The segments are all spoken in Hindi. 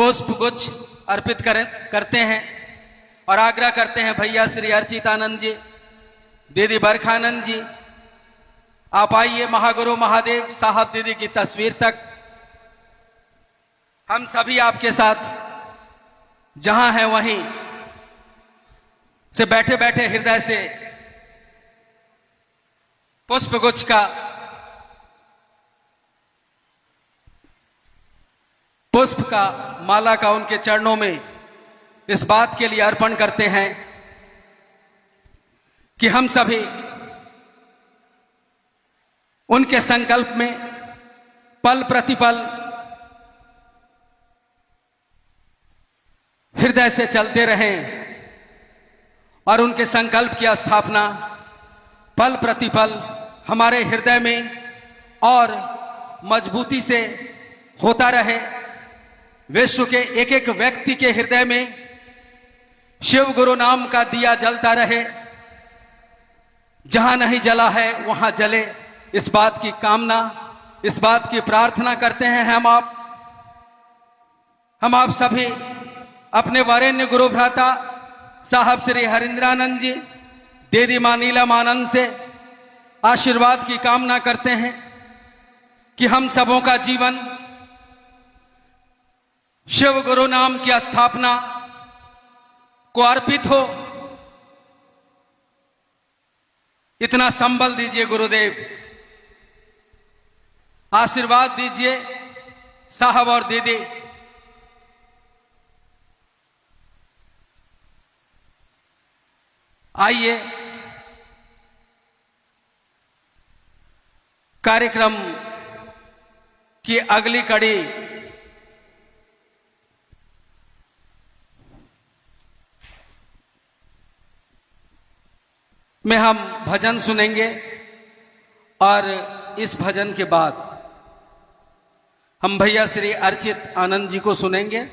पुष्प गुच्छ अर्पित करते हैं और आग्रह करते हैं भैया श्री अर्चितानंद जी, दीदी बरखानंद जी, आप आइए महागुरु महादेव साहब दीदी की तस्वीर तक। हम सभी आपके साथ जहां हैं वहीं से बैठे बैठे हृदय से पुष्प गुच्छ का पुष्प का माला का उनके चरणों में इस बात के लिए अर्पण करते हैं कि हम सभी उनके संकल्प में पल प्रतिपल हृदय से चलते रहें और उनके संकल्प की स्थापना पल प्रतिपल हमारे हृदय में और मजबूती से होता रहे। विश्व के एक एक व्यक्ति के हृदय में शिव गुरु नाम का दिया जलता रहे, जहां नहीं जला है वहां जले, इस बात की कामना, इस बात की प्रार्थना करते हैं हम आप सभी अपने वरेण्य गुरु भ्राता साहब श्री हरिंद्रानंद जी, दीदी मां नीलमानंद से आशीर्वाद की कामना करते हैं कि हम सबों का जीवन शिव गुरु नाम की स्थापना को अर्पित हो। इतना संबल दीजिए गुरुदेव, आशीर्वाद दीजिए साहब और दीदी। आइए कार्यक्रम की अगली कड़ी में हम भजन सुनेंगे और इस भजन के बाद हम भैया श्री अर्चित आनंद जी को सुनेंगे।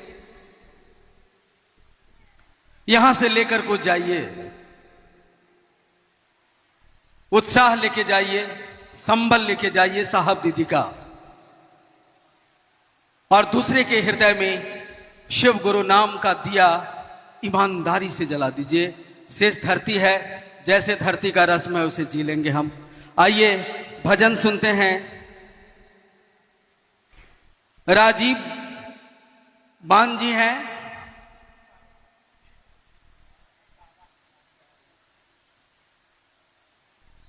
यहां से लेकर कुछ जाइए, उत्साह लेके जाइए, संबल लेके जाइए साहब दीदी का, और दूसरे के हृदय में शिव गुरु नाम का दिया ईमानदारी से जला दीजिए। शेष धरती है, जैसे धरती का रस्म है उसे जी लेंगे हम। आइए भजन सुनते हैं। राजीव बान जी हैं,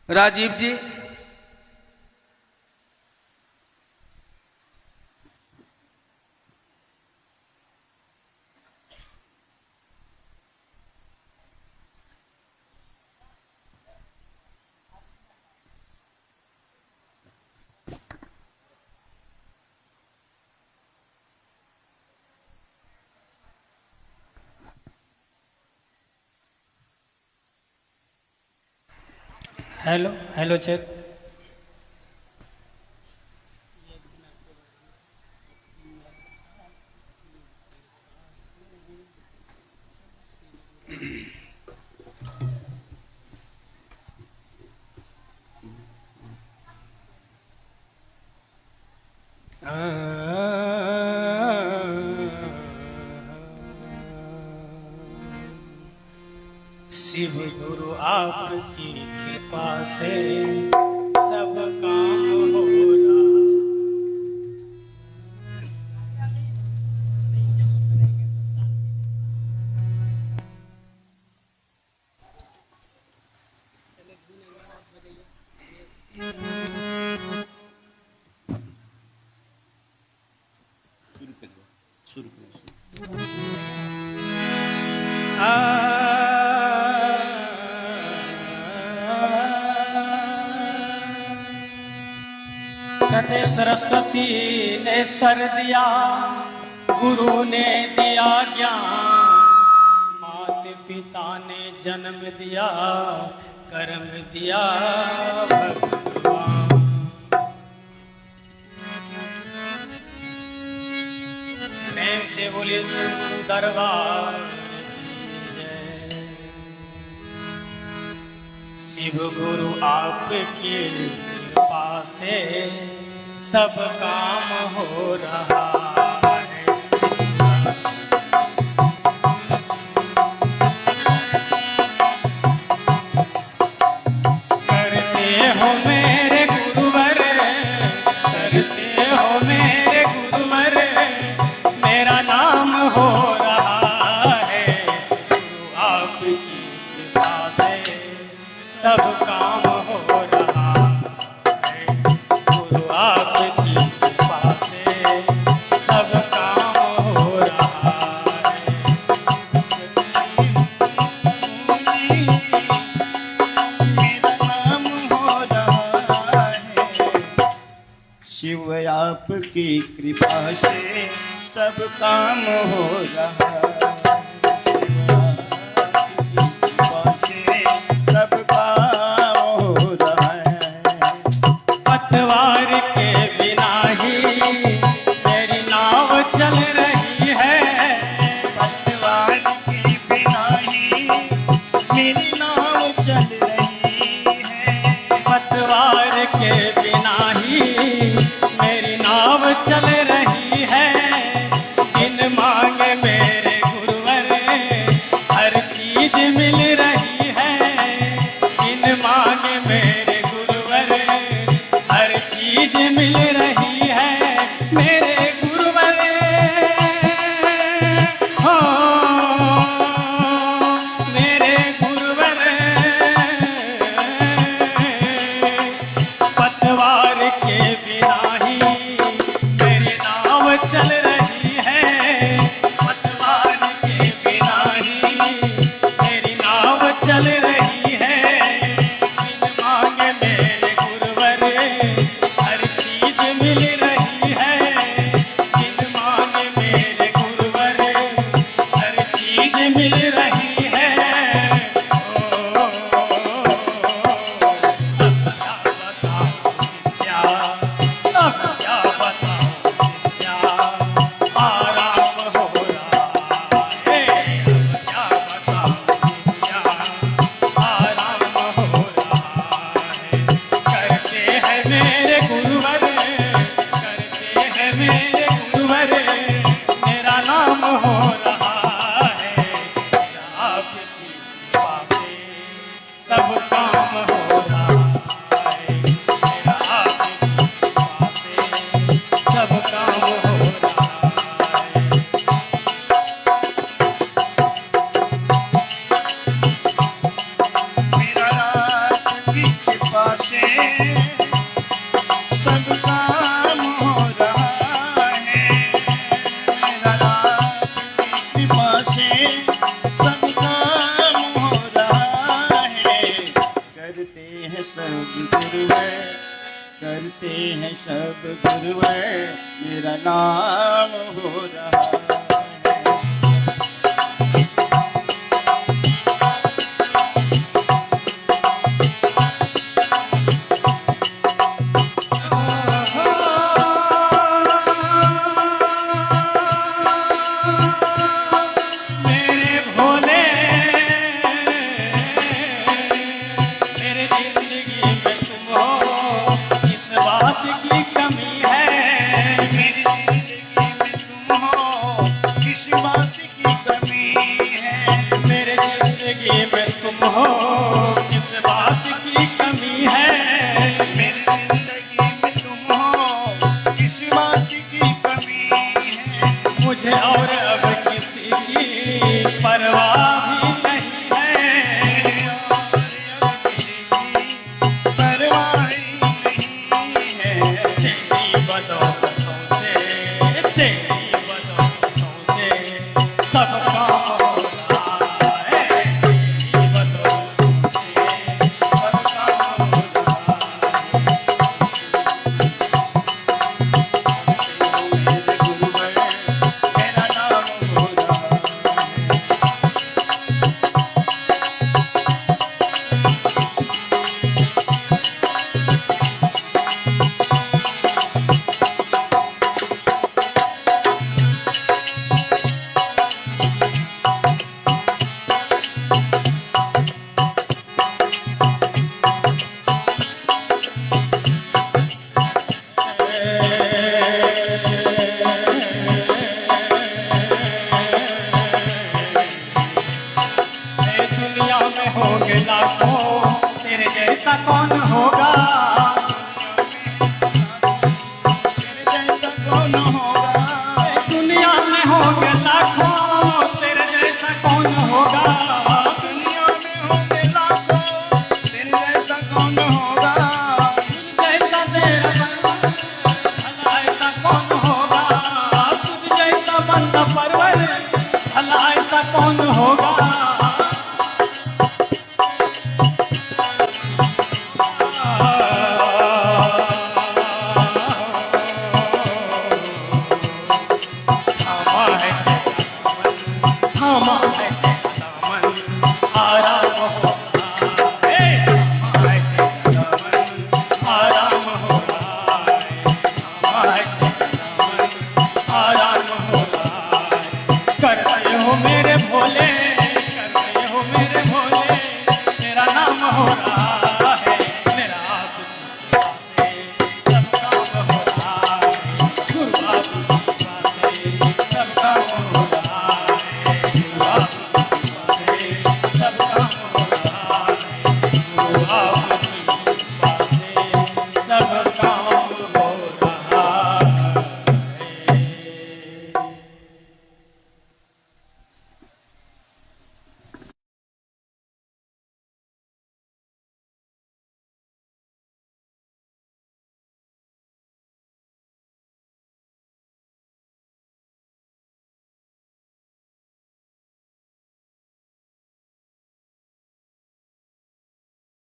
राजीव जी हेलो हेलो चेक। शिव गुरु आपकी कृपा से सब काम हो रहा। कहते सरस्वती ने स्वर दिया, गुरु ने दिया ज्ञान, माता पिता ने जन्म दिया, कर्म दिया भगवान। प्रेम से बोले गुरु दरबार शिव गुरु आपकी कृपा से सब काम हो रहा है। हो रहा है। गुरु आपकी कृपा से सब काम हो रहा है। गुरु आपकी कृपा से सब काम हो रहा है। मेरा नाम हो रहा है। शिव आपकी कृपा से सब काम हो रहा है। सब काम हो रहा है। पतवार के बिना ही मेरी नाव चल रही है। पतवार के बिना ही मेरी नाव चल रही है। पतवार के बिना ही मेरी नाव चल रही है। बिन मांगे मेरे गुरुवर हर चीज मिल रही है। बिन मांगे मेरे गुरुवर हर चीज मिल रही है। मेरे गुरुवर हो मेरे गुरुवर पतवार के बिना ही मेरी नाव चल रही है। पतवार के बिना ही मेरी नाव चल रही है। बिन मांगे मेरे गुरुवर हर चीज मिल रही है। बिन मांगे मेरे गुरुवर हर चीज मिल रही है। अब क्या बताऊं शिष्या, आराम हो रहा है। अब क्या बताऊं शिष्या, आराम हो रहा है। करते हैं मेरे गुरुवर, करते हैं मेरे गुरुवर, मेरा नाम हो रहा है। आपकी कृपा से सब काम हो रहा है। मेरा आपकी कृपा से सब काम हो रहा है। मेरा आपकी कृपा से सब काम हो रहा है। मेरा आपकी कृपा से सब काम हो रहा है। करते हैं सब गुरुवर, करते हैं सब गुरुवर, मेरा नाम हो रहा है। मेरे भोले मेरे जिंदगी में तुम हो, इस बात की कमी है। मेरी जिंदगी में तुम हो, किस बात की कमी है। मेरे जिंदगी में तुम हो, इस बात की कमी है। मेरी जिंदगी में तुम हो, किस बात की कमी है। मुझे और अब किसी की परवाह भी नहीं है। परवाह नहीं है। तेरी बदौलतों से, तेरी बदौलतों से सब काम हो रहा है। तेरी बदौलतों से सब काम हो रहा है। मेरे गुरुवर, मेरा नाम हो रहा है। दुनिया में होंगे लाखों, तेरे जैसा कौन होगा। तेरे जैसा कौन होगा। दुनिया में होंगे लाखों, रहे हो मेरे भोले, कर रहे हो मेरे भोले, मेरा नाम हो रहा है, मेरा आपकी कृपा से सब काम हो रहा है, गुरु आपकी कृपा से सब काम हो रहा है, गुरु आपकी कृपा से सब काम हो रहा है, गुरु आपकी कृपा से सब काम हो रहा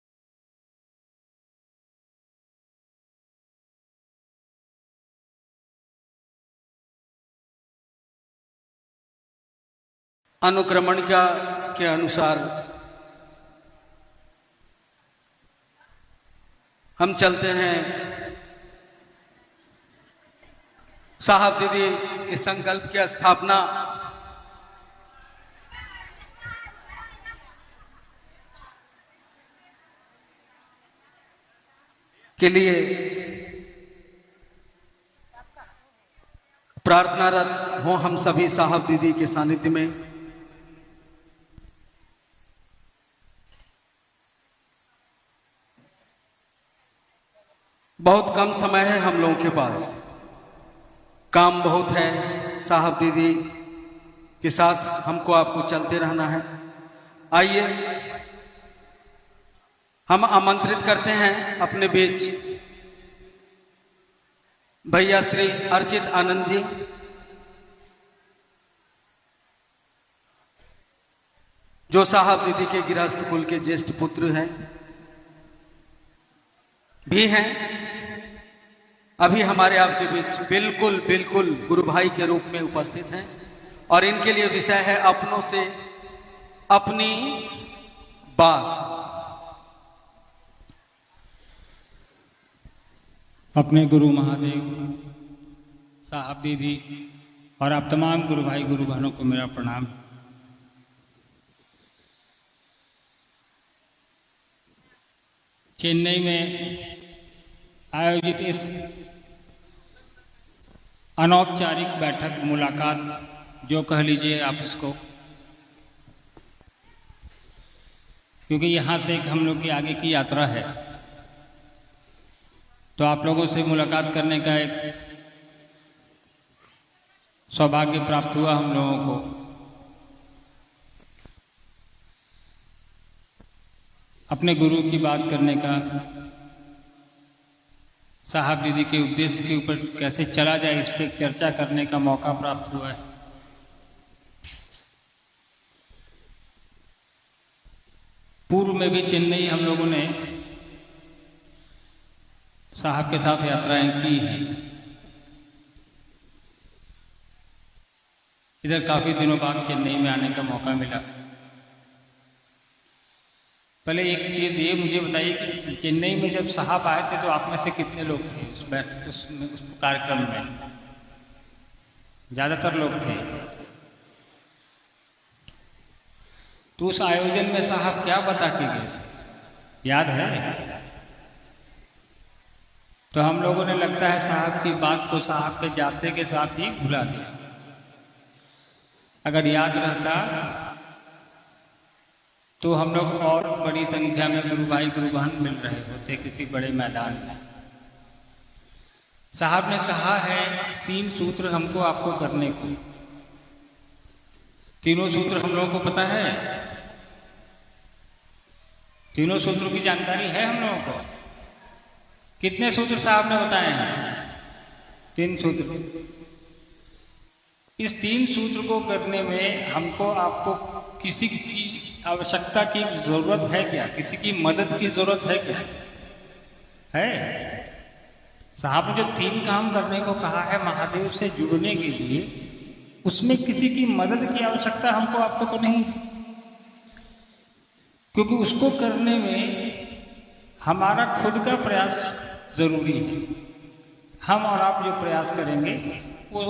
है। अनुक्रमणिका के अनुसार हम चलते हैं साहब दीदी के संकल्प की स्थापना के लिए प्रार्थनारत हो हम सभी साहब दीदी के सानिध्य में। बहुत कम समय है हम लोगों के पास, काम बहुत है, साहब दीदी के साथ हमको आपको चलते रहना है। आइए हम आमंत्रित करते हैं अपने बीच भैया श्री अर्चित आनंद जी, जो साहब दीदी के गृहस्थ कुल के ज्येष्ठ पुत्र हैं भी हैं, अभी हमारे आपके बीच बिल्कुल बिल्कुल गुरु भाई के रूप में उपस्थित हैं। और इनके लिए विषय है अपनों से अपनी बात। अपने गुरु महादेव, साहब दीदी और आप तमाम गुरु भाई गुरु बहनों को मेरा प्रणाम। चेन्नई में आयोजित इस अनौपचारिक बैठक मुलाकात, जो कह लीजिए आप इसको, क्योंकि यहाँ से एक हम लोग की आगे की यात्रा है, तो आप लोगों से मुलाकात करने का एक सौभाग्य प्राप्त हुआ हम लोगों को। अपने गुरु की बात करने का, साहब दीदी के उद्देश्य के ऊपर कैसे चला जाए इस पर चर्चा करने का मौका प्राप्त हुआ है। पूर्व में भी चेन्नई हम लोगों ने साहब के साथ यात्राएं की हैं। इधर काफी दिनों बाद चेन्नई में आने का मौका मिला। पहले एक चीज़ ये मुझे बताइए कि चेन्नई में जब साहब आए थे तो आप में से कितने लोग थे उस कार्यक्रम में? ज़्यादातर लोग थे। तो उस आयोजन में साहब क्या बता के गए थे, याद है? तो हम लोगों ने लगता है साहब की बात को साहब के जाते के साथ ही भुला दिया। अगर याद रहता तो हम लोग और बड़ी संख्या में गुरु भाई गुरु बहन मिल रहे होते किसी बड़े मैदान में। साहब ने कहा है 3 सूत्र हमको आपको करने को। तीनों सूत्र हम लोगों को पता है? तीनों सूत्रों की जानकारी है हम लोगों को? कितने सूत्र साहब ने बताए हैं? 3 सूत्र। इस 3 सूत्र को करने में हमको आपको किसी की आवश्यकता की जरूरत है क्या? किसी की मदद की जरूरत है क्या? है? साहब ने जो 3 काम करने को कहा है महादेव से जुड़ने के लिए, उसमें किसी की मदद की आवश्यकता हमको आपको तो नहीं, क्योंकि उसको करने में हमारा खुद का प्रयास जरूरी है। हम और आप जो प्रयास करेंगे वो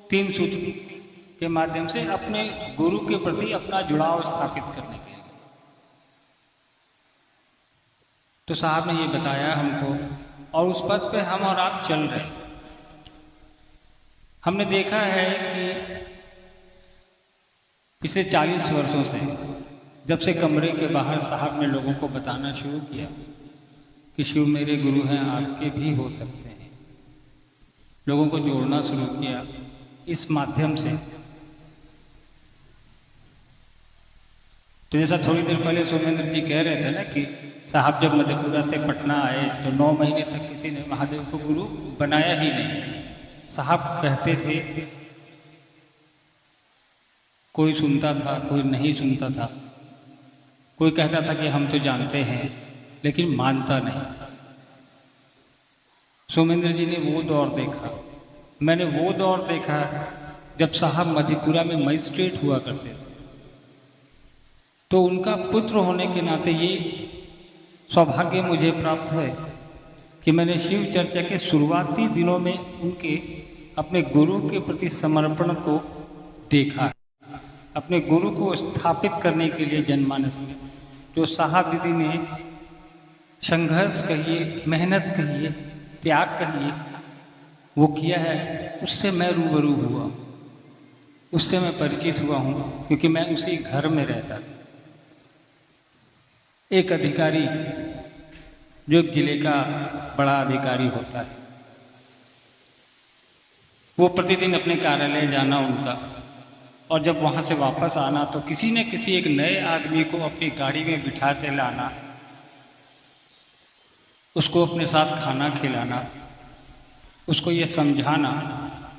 3 सूत्र के माध्यम से अपने गुरु के प्रति अपना जुड़ाव स्थापित करने के लिए। तो साहब ने ये बताया हमको, और उस पथ पे हम और आप चल रहे हैं। हमने देखा है कि पिछले 40 वर्षों से, जब से कमरे के बाहर साहब ने लोगों को बताना शुरू किया कि शिव मेरे गुरु हैं, आपके भी हो सकते हैं, लोगों को जोड़ना शुरू किया इस माध्यम से। तो जैसा थोड़ी देर पहले सोमेंद्र जी कह रहे थे ना कि साहब जब मधेपुरा से पटना आए तो 9 महीने तक किसी ने महादेव को गुरु बनाया ही नहीं। साहब कहते थे, कोई सुनता था, कोई नहीं सुनता था, कोई कहता था कि हम तो जानते हैं, लेकिन मानता नहीं था। सोमेंद्र जी ने वो दौर देखा, मैंने वो दौर देखा जब साहब मधेपुरा में मजिस्ट्रेट हुआ करते थे। तो उनका पुत्र होने के नाते ये सौभाग्य मुझे प्राप्त है कि मैंने शिव चर्चा के शुरुआती दिनों में उनके अपने गुरु के प्रति समर्पण को देखा है। अपने गुरु को स्थापित करने के लिए जनमानस में जो साहब दीदी ने संघर्ष कहिए, मेहनत कहिए, त्याग कहिए, वो किया है, उससे मैं रूबरू हुआ, उससे मैं परिचित हुआ हूँ, क्योंकि मैं उसी घर में रहता था। एक अधिकारी जो एक जिले का बड़ा अधिकारी होता है, वो प्रतिदिन अपने कार्यालय जाना उनका, और जब वहाँ से वापस आना तो किसी न किसी एक नए आदमी को अपनी गाड़ी में बिठा के लाना, उसको अपने साथ खाना खिलाना, उसको ये समझाना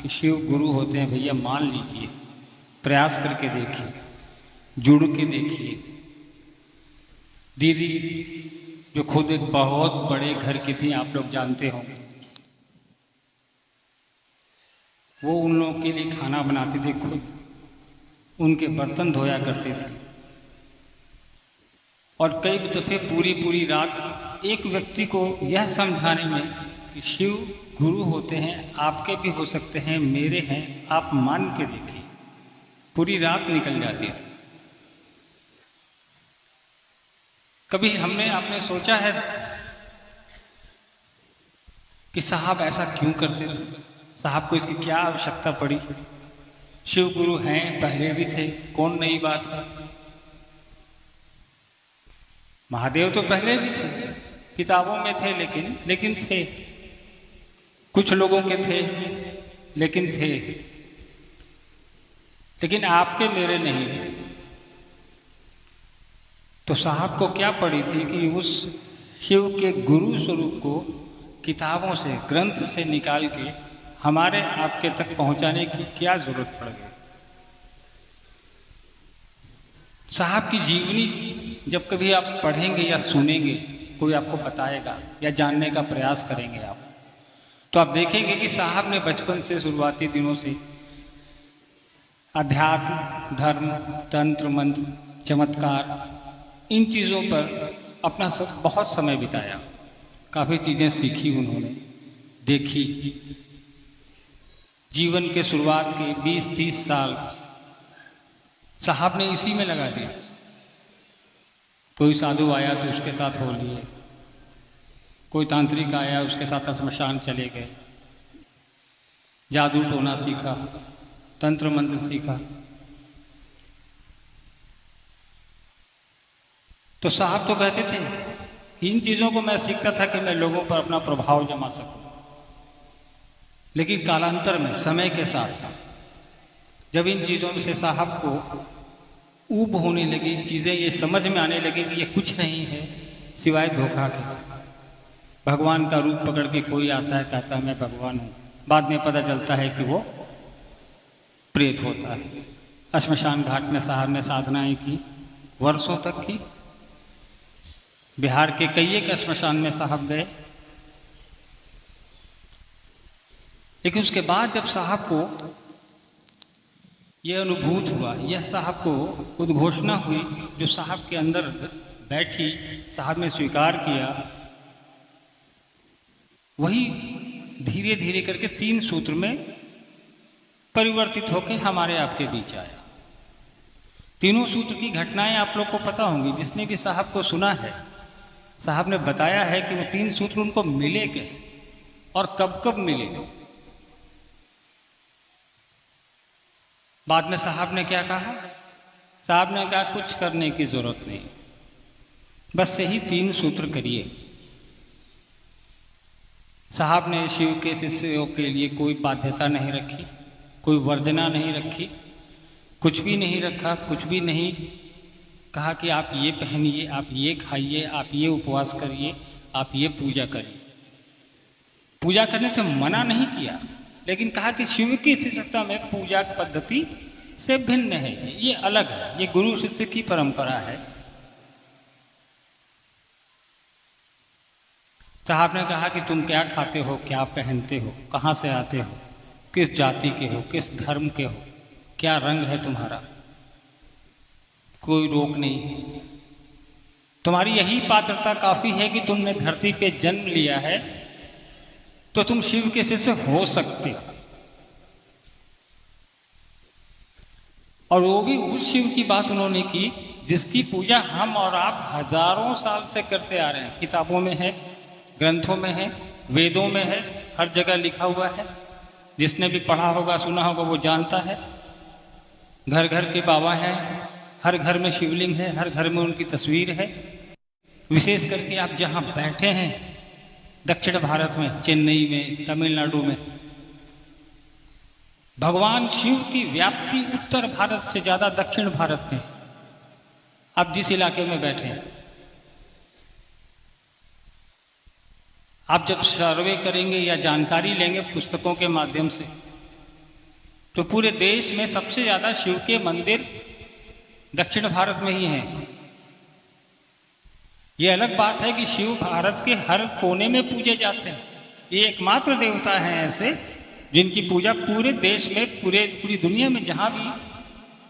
कि शिव गुरु होते हैं भैया, मान लीजिए, प्रयास करके देखिए, जुड़ के देखिए। दीदी जो खुद एक बहुत बड़े घर की थी, आप लोग जानते होंगे, वो उन लोगों के लिए खाना बनाती थी, खुद उनके बर्तन धोया करती थी, और कई दफ़े पूरी रात एक व्यक्ति को यह समझाने में कि शिव गुरु होते हैं, आपके भी हो सकते हैं, मेरे हैं, आप मान के देखिए, पूरी रात निकल जाती थी। कभी आपने सोचा है कि साहब ऐसा क्यों करते थे, साहब को इसकी क्या आवश्यकता पड़ी? शिव गुरु हैं, पहले भी थे, कौन नई बात है? महादेव तो पहले भी थे, किताबों में थे, लेकिन थे, कुछ लोगों के थे, लेकिन थे, लेकिन आपके मेरे नहीं थे। तो साहब को क्या पड़ी थी कि उस शिव के गुरु स्वरूप को किताबों से, ग्रंथ से निकाल के हमारे आपके तक पहुंचाने की क्या जरूरत पड़ गई? साहब की जीवनी जब कभी आप पढ़ेंगे या सुनेंगे, कोई आपको बताएगा या जानने का प्रयास करेंगे आप, तो आप देखेंगे कि साहब ने बचपन से, शुरुआती दिनों से अध्यात्म, धर्म, तंत्र, मंत्र, चमत्कार, इन चीज़ों पर अपना बहुत समय बिताया। काफ़ी चीज़ें सीखी उन्होंने, देखी। जीवन के शुरुआत के 20-30 साल साहब ने इसी में लगा दिया। कोई साधु आया तो उसके साथ हो लिए, कोई तांत्रिक आया उसके साथ श्मशान चले गए, जादू टोना सीखा, तंत्र मंत्र सीखा। तो साहब तो कहते थे कि इन चीज़ों को मैं सीखता था कि मैं लोगों पर अपना प्रभाव जमा सकूं, लेकिन कालांतर में, समय के साथ, जब इन चीज़ों में से साहब को ऊब होने लगी, चीज़ें ये समझ में आने लगी कि ये कुछ नहीं है सिवाय धोखा के। भगवान का रूप पकड़ के कोई आता है, कहता है मैं भगवान हूँ, बाद में पता चलता है कि वो प्रेत होता है। श्मशान घाट में साहब ने साधनाएं की, वर्षों तक की। बिहार के कई एक श्मशान में साहब गए, लेकिन उसके बाद जब साहब को यह अनुभूत हुआ, यह साहब को उद्घोषणा हुई जो साहब के अंदर बैठी, साहब ने स्वीकार किया, वही धीरे धीरे करके 3 सूत्र में परिवर्तित होकर हमारे आपके बीच आया। तीनों सूत्र की घटनाएं आप लोग को पता होंगी। जिसने भी साहब को सुना है, साहब ने बताया है कि वो 3 सूत्र उनको मिले कैसे और कब कब मिले। बाद में साहब ने क्या कहा? साहब ने कहा कुछ करने की जरूरत नहीं, बस यही 3 सूत्र करिए। साहब ने शिव के शिष्यों के लिए कोई बाध्यता नहीं रखी, कोई वर्जना नहीं रखी, कुछ भी नहीं रखा, कुछ भी नहीं कहा कि आप ये पहनिए, आप ये खाइए, आप ये उपवास करिए, आप ये पूजा करिए। पूजा करने से मना नहीं किया, लेकिन कहा कि शिव की शिष्यता में पूजा पद्धति से भिन्न है, ये अलग है, ये गुरु शिष्य की परंपरा है। साहब ने कहा कि तुम क्या खाते हो, क्या पहनते हो, कहाँ से आते हो, किस जाति के हो, किस धर्म के हो, क्या रंग है तुम्हारा, कोई रोक नहीं। तुम्हारी यही पात्रता काफी है कि तुमने धरती पे जन्म लिया है, तो तुम शिव के शिष्य हो सकते हो। और वो भी उस शिव की बात उन्होंने की जिसकी पूजा हम और आप हजारों साल से करते आ रहे हैं। किताबों में है, ग्रंथों में है, वेदों में है, हर जगह लिखा हुआ है। जिसने भी पढ़ा होगा, सुना होगा, वो जानता है। घर घर के बाबा हैं, हर घर में शिवलिंग है, हर घर में उनकी तस्वीर है। विशेष करके आप जहाँ बैठे हैं दक्षिण भारत में, चेन्नई में, तमिलनाडु में, भगवान शिव की व्याप्ति उत्तर भारत से ज्यादा दक्षिण भारत में। आप जिस इलाके में बैठे हैं, आप जब सर्वे करेंगे या जानकारी लेंगे पुस्तकों के माध्यम से, तो पूरे देश में सबसे ज्यादा शिव के मंदिर दक्षिण भारत में ही हैं। ये अलग बात है कि शिव भारत के हर कोने में पूजे जाते हैं। ये एकमात्र देवता हैं ऐसे जिनकी पूजा पूरे देश में, पूरी दुनिया में जहां भी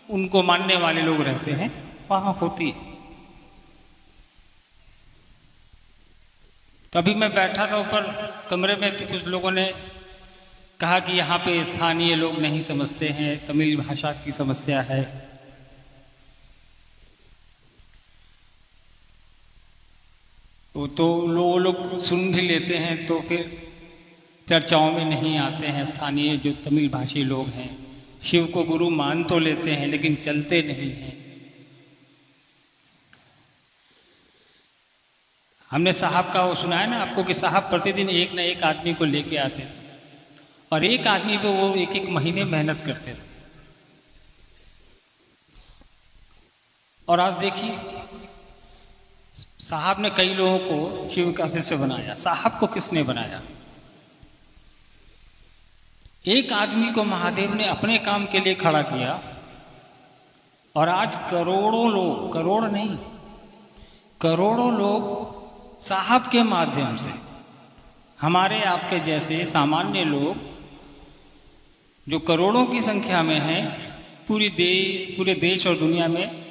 उनको मानने वाले लोग रहते हैं वहां होती है। तो अभी मैं बैठा था ऊपर कमरे में, तो कुछ लोगों ने कहा कि यहाँ पे स्थानीय लोग नहीं समझते हैं, तमिल भाषा की समस्या है। तो लोग सुन भी लेते हैं तो फिर चर्चाओं में नहीं आते हैं। स्थानीय जो तमिल भाषी लोग हैं शिव को गुरु मान तो लेते हैं लेकिन चलते नहीं हैं। हमने साहब का वो सुना है ना आपको कि साहब प्रतिदिन एक न एक आदमी को लेके आते थे और एक आदमी पे वो एक एक महीने मेहनत करते थे। और आज देखिए साहब ने कई लोगों को शिव का शिष्य बनाया। साहब को किसने बनाया? एक आदमी को महादेव ने अपने काम के लिए खड़ा किया और आज करोड़ों लोग, करोड़ नहीं करोड़ों लोग साहब के माध्यम से, हमारे आपके जैसे सामान्य लोग जो करोड़ों की संख्या में हैं, पूरे देश और दुनिया में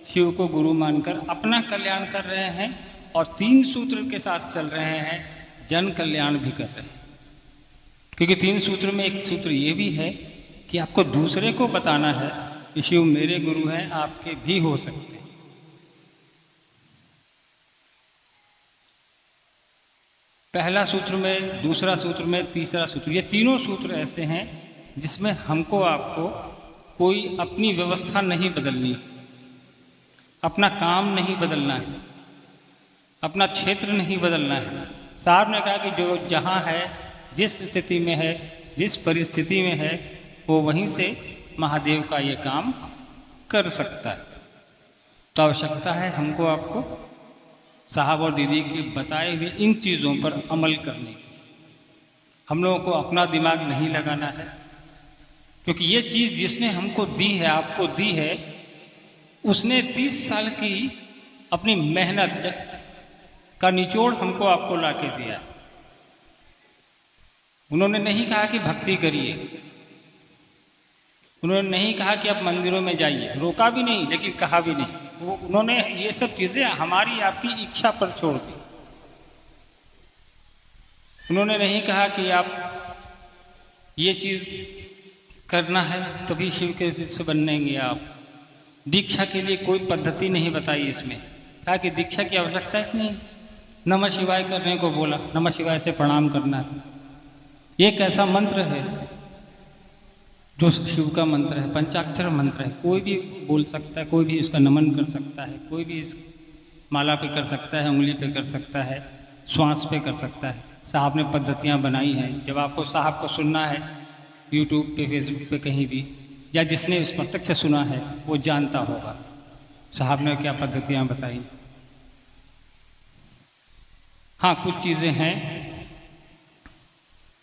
शिव को गुरु मानकर अपना कल्याण कर रहे हैं और 3 सूत्र के साथ चल रहे हैं, जन कल्याण भी कर रहे हैं। क्योंकि 3 सूत्र में एक सूत्र ये भी है कि आपको दूसरे को बताना है कि शिव मेरे गुरु हैं, आपके भी हो सकते हैं। पहला सूत्र में, दूसरा सूत्र में, तीसरा सूत्र, ये तीनों सूत्र ऐसे हैं जिसमें हमको आपको कोई अपनी व्यवस्था नहीं बदलनी, अपना काम नहीं बदलना है, अपना क्षेत्र नहीं बदलना है। साहब ने कहा कि जो जहाँ है, जिस स्थिति में है, जिस परिस्थिति में है, वो वहीं से महादेव का ये काम कर सकता है। तो आवश्यकता है हमको आपको साहब और दीदी के बताए हुए इन चीज़ों पर अमल करने की। हम लोगों को अपना दिमाग नहीं लगाना है, क्योंकि ये चीज़ जिसने हमको दी है, आपको दी है, उसने 30 साल की अपनी मेहनत का निचोड़ हमको आपको ला के दिया। उन्होंने नहीं कहा कि भक्ति करिए, उन्होंने नहीं कहा कि आप मंदिरों में जाइए, रोका भी नहीं लेकिन कहा भी नहीं। उन्होंने ये सब चीज़ें हमारी आपकी इच्छा पर छोड़ दी। उन्होंने नहीं कहा कि आप ये चीज़ करना है तभी शिव के शिष्य बनेंगे आप। दीक्षा के लिए कोई पद्धति नहीं बताई इसमें, कहा कि दीक्षा की आवश्यकता ही नहीं, नमः शिवाय करने को बोला, नमः शिवाय से प्रणाम करना है। ये एक ऐसा मंत्र है जो शिव का मंत्र है, पंचाक्षर मंत्र है, कोई भी बोल सकता है, कोई भी इसका नमन कर सकता है, कोई भी इस माला पे कर सकता है, उंगली पे कर सकता है, श्वास पे कर सकता है। साहब ने पद्धतियाँ बनाई हैं। जब आपको साहब को सुनना है यूट्यूब पे, फेसबुक पे, कहीं भी, या जिसने इस प्रत्यक्ष सुना है वो जानता होगा साहब ने क्या पद्धतियाँ बताई। हाँ, कुछ चीज़ें हैं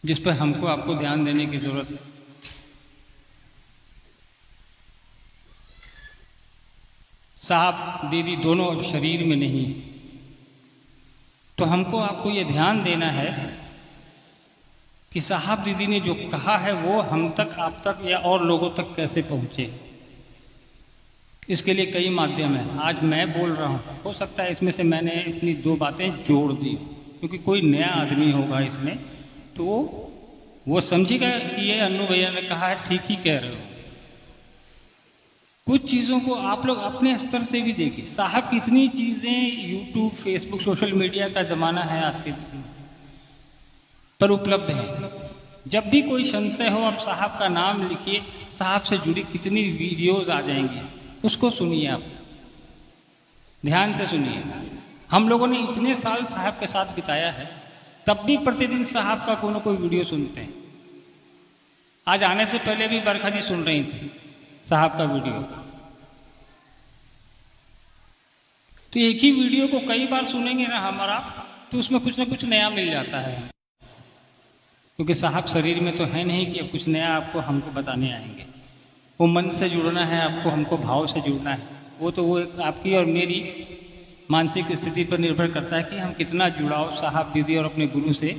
जिस पर हमको आपको ध्यान देने की ज़रूरत है। साहब दीदी दोनों अब शरीर में नहीं, तो हमको आपको ये ध्यान देना है कि साहब दीदी ने जो कहा है वो हम तक, आप तक या और लोगों तक कैसे पहुँचे। इसके लिए कई माध्यम हैं। आज मैं बोल रहा हूँ, हो सकता है इसमें से मैंने अपनी 2 बातें जोड़ दी, क्योंकि कोई नया आदमी होगा इसमें तो वो समझेगा कि ये अन्नू भैया ने कहा है, ठीक ही कह रहे हो। कुछ चीज़ों को आप लोग अपने स्तर से भी देखिए। साहब कितनी चीज़ें यूट्यूब, फेसबुक, सोशल मीडिया का ज़माना है आज के दिन पर उपलब्ध है। जब भी कोई संशय हो, आप साहब का नाम लिखिए, साहब से जुड़ी कितनी वीडियोस आ जाएंगी, उसको सुनिए, आप ध्यान से सुनिए। हम लोगों ने इतने साल साहब के साथ बिताया है, तब भी प्रतिदिन साहब का कोई ना कोई वीडियो सुनते हैं। आज आने से पहले भी बरखा जी सुन रही थी साहब का वीडियो। तो एक ही वीडियो को कई बार सुनेंगे ना हमारा, तो उसमें कुछ ना कुछ नया मिल जाता है, क्योंकि साहब शरीर में तो है नहीं कि अब कुछ नया आपको हमको बताने आएंगे। वो मन से जुड़ना है आपको, हमको भाव से जुड़ना है। वो एक आपकी और मेरी मानसिक स्थिति पर निर्भर करता है कि हम कितना जुड़ाव साहब दीदी और अपने गुरु से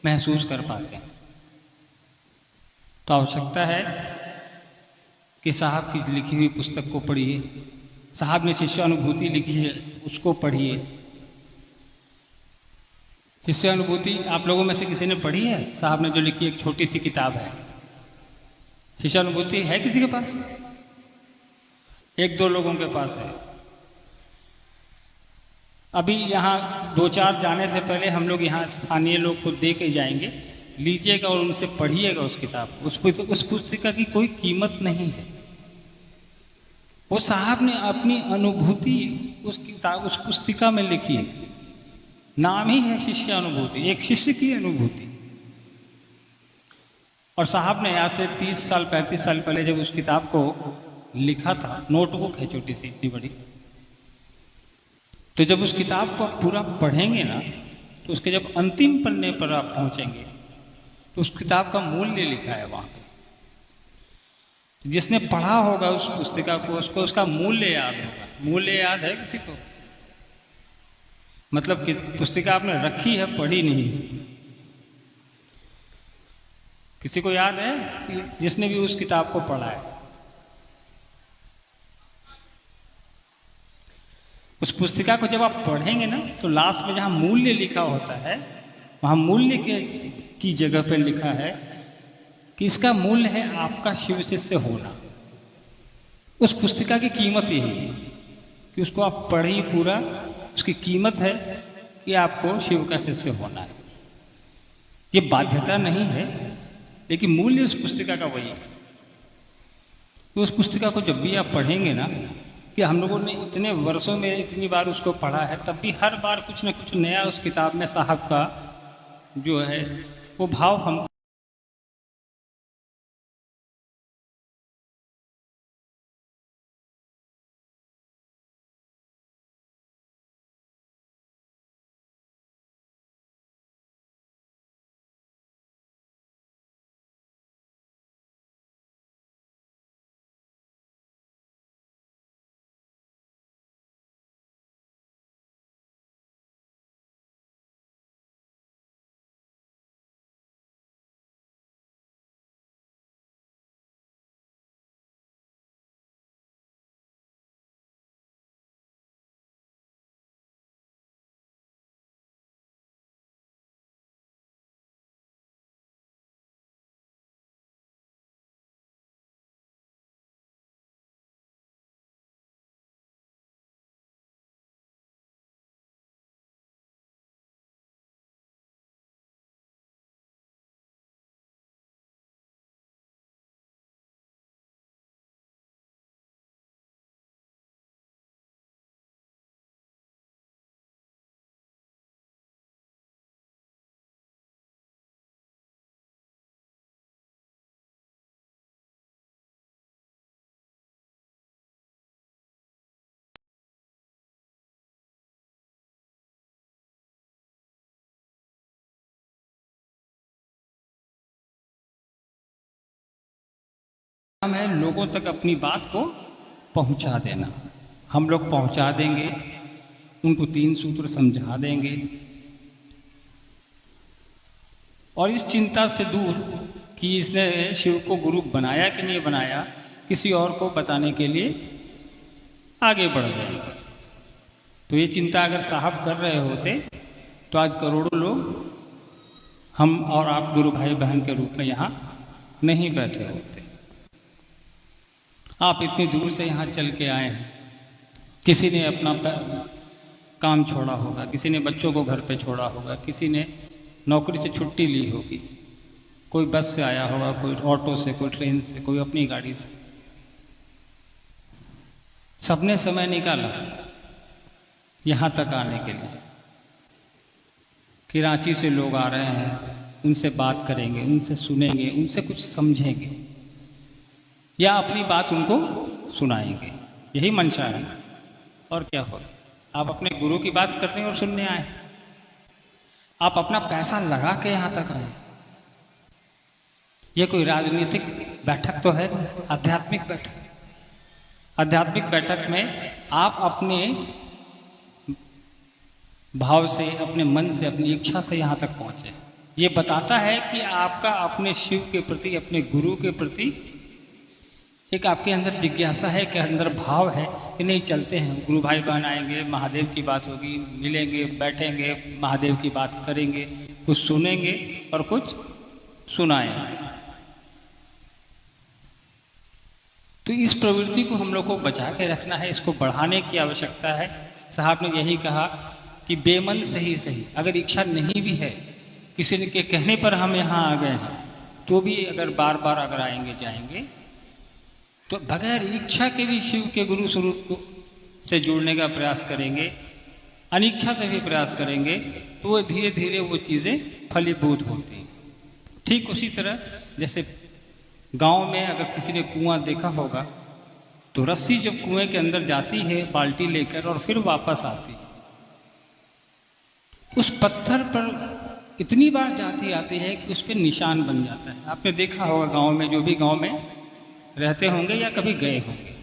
महसूस कर पाते हैं। तो आवश्यकता है कि साहब की लिखी हुई पुस्तक को पढ़िए। साहब ने शिष्यानुभूति लिखी है, उसको पढ़िए। शिष्यानुभूति आप लोगों में से किसी ने पढ़ी है? साहब ने जो लिखी एक छोटी सी किताब है, शिष्यानुभूति है किसी के पास? 1-2 लोगों के पास है। अभी यहाँ 2-4 जाने से पहले हम लोग यहाँ स्थानीय लोग को दे के जाएंगे, लीजिएगा और उनसे पढ़िएगा उस किताब को। उस पुस्तिका की कोई कीमत नहीं है। वो साहब ने अपनी अनुभूति उस किताब, उस पुस्तिका में लिखी है। नाम ही है शिष्यानुभूति, एक शिष्य की अनुभूति। और साहब ने आज से 30 साल 35 साल पहले जब उस किताब को लिखा था, नोटबुक है छोटी सी, इतनी बड़ी, तो जब उस किताब को आप पूरा पढ़ेंगे ना, तो उसके जब अंतिम पन्ने पर आप पहुंचेंगे तो उस किताब का मूल्य लिखा है वहां पे। जिसने पढ़ा होगा उस पुस्तिका को, उसको उसका मूल्य याद होगा। मूल्य याद है किसी को? मतलब कि पुस्तिका आपने रखी है, पढ़ी नहीं। किसी को याद है जिसने भी उस किताब को पढ़ा है? उस पुस्तिका को जब आप पढ़ेंगे ना, तो लास्ट में जहां मूल्य लिखा होता है, वहां मूल्य की जगह पर लिखा है कि इसका मूल्य है आपका शिव शिष्य होना। उस पुस्तिका की कीमत यही है कि उसको आप पढ़िए पूरा। उसकी कीमत है कि आपको शिव का शिष्य होना है। ये बाध्यता नहीं है, लेकिन मूल्य उस पुस्तिका का वही है। तो उस पुस्तिका को जब भी आप पढ़ेंगे ना, कि हम लोगों ने इतने वर्षों में इतनी बार उसको पढ़ा है, तब भी हर बार कुछ ना कुछ नया उस किताब में साहब का जो है वो भाव हम काम है लोगों तक अपनी बात को पहुंचा देना। हम लोग पहुंचा देंगे, उनको 3 सूत्र समझा देंगे और इस चिंता से दूर कि इसने शिव को गुरु बनाया कि नहीं बनाया, किसी और को बताने के लिए आगे बढ़ जाएगा। तो ये चिंता अगर साहब कर रहे होते तो आज करोड़ों लोग हम और आप गुरु भाई बहन के रूप में यहाँ नहीं बैठे होते। आप इतनी दूर से यहाँ चल के आए हैं, किसी ने अपना काम छोड़ा होगा, किसी ने बच्चों को घर पे छोड़ा होगा, किसी ने नौकरी से छुट्टी ली होगी, कोई बस से आया होगा, कोई ऑटो से, कोई ट्रेन से, कोई अपनी गाड़ी से। सबने समय निकाला यहाँ तक आने के लिए कि रांची से लोग आ रहे हैं, उनसे बात करेंगे, उनसे सुनेंगे, उनसे कुछ समझेंगे या अपनी बात उनको सुनाएंगे। यही मंशा है और क्या हो। आप अपने गुरु की बात करने और सुनने आए, आप अपना पैसा लगा के यहाँ तक आए। ये कोई राजनीतिक बैठक तो है नहीं, आध्यात्मिक बैठक। आध्यात्मिक बैठक में आप अपने भाव से, अपने मन से, अपनी इच्छा से यहाँ तक पहुँचे। ये बताता है कि आपका अपने शिव के प्रति, अपने गुरु के प्रति एक आपके अंदर जिज्ञासा है, कि अंदर भाव है कि नहीं चलते हैं, गुरु भाई बहन आएंगे, महादेव की बात होगी, मिलेंगे, बैठेंगे, महादेव की बात करेंगे, कुछ सुनेंगे और कुछ सुनाएंगे। तो इस प्रवृत्ति को हम लोग को बचा के रखना है, इसको बढ़ाने की आवश्यकता है। साहब ने यही कहा कि बेमन सही सही, अगर इच्छा नहीं भी है, किसी ने के कहने पर हम यहाँ आ गए हैं, तो भी अगर बार बार अगर आएंगे जाएंगे तो बगैर इच्छा के भी शिव के गुरु स्वरूप को से जुड़ने का प्रयास करेंगे, अनिच्छा से भी प्रयास करेंगे, तो वो धीरे धीरे वो चीज़ें फलीभूत होती हैं। ठीक उसी तरह जैसे गांव में अगर किसी ने कुआं देखा होगा तो रस्सी जब कुएं के अंदर जाती है बाल्टी लेकर और फिर वापस आती है, उस पत्थर पर इतनी बार जाती आती है कि उस पर निशान बन जाता है। आपने देखा होगा गांव में, जो भी गांव में रहते होंगे या कभी गए होंगे,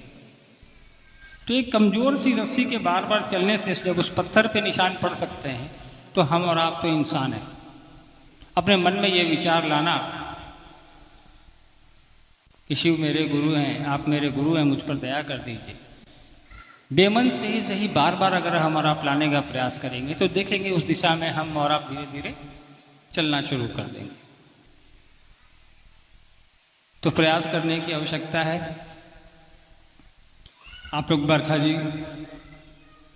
तो एक कमजोर सी रस्सी के बार बार चलने से जब उस पत्थर पे निशान पड़ सकते हैं, तो हम और आप तो इंसान हैं। अपने मन में ये विचार लाना कि शिव मेरे गुरु हैं, आप मेरे गुरु हैं, मुझ पर दया कर दीजिए। बेमन से ही सही बार बार अगर हम और आप लाने का प्रयास करेंगे तो देखेंगे उस दिशा में हम और आप धीरे धीरे चलना शुरू कर देंगे। तो प्रयास करने की आवश्यकता है। आप लोग बरखा जी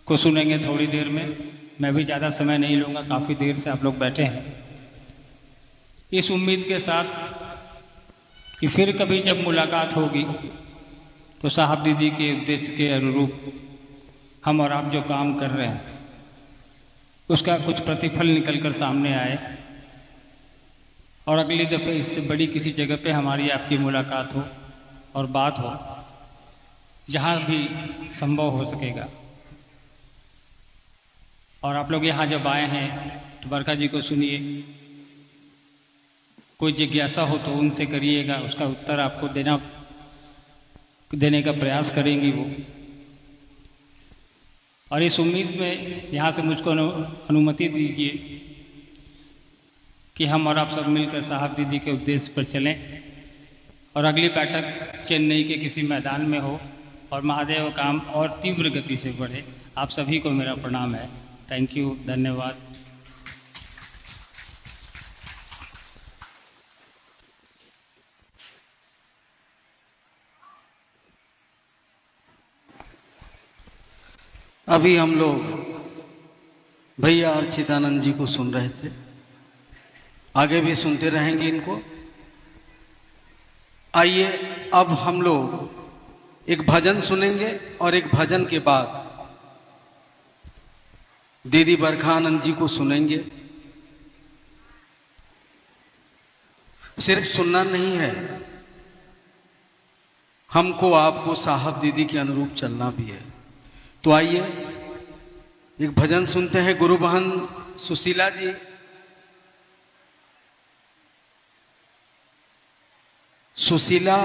को सुनेंगे थोड़ी देर में, मैं भी ज़्यादा समय नहीं लूँगा, काफ़ी देर से आप लोग बैठे हैं, इस उम्मीद के साथ कि फिर कभी जब मुलाकात होगी तो साहब दीदी के उद्देश्य के अनुरूप हम और आप जो काम कर रहे हैं उसका कुछ प्रतिफल निकल कर सामने आए और अगली दफ़े इससे बड़ी किसी जगह पे हमारी आपकी मुलाकात हो और बात हो, जहाँ भी संभव हो सकेगा। और आप लोग यहाँ जब आए हैं तो बरखा जी को सुनिए, कोई जिज्ञासा हो तो उनसे करिएगा, उसका उत्तर आपको देने का प्रयास करेंगी वो। और इस उम्मीद में यहाँ से मुझको अनुमति दीजिए कि हम और आप सब मिलकर साहब दीदी के उद्देश्य पर चलें और अगली बैठक चेन्नई के किसी मैदान में हो और महादेव काम और तीव्र गति से बढ़े। आप सभी को मेरा प्रणाम है। थैंक यू, धन्यवाद। अभी हम लोग भैया अर्चितानंद जी को सुन रहे थे, आगे भी सुनते रहेंगे इनको। आइए अब हम लोग एक भजन सुनेंगे और एक भजन के बाद दीदी बरखा आनंद जी को सुनेंगे। सिर्फ सुनना नहीं है, हमको आपको साहब दीदी के अनुरूप चलना भी है। तो आइए एक भजन सुनते हैं। गुरु बहन सुशीला जी, सुशीला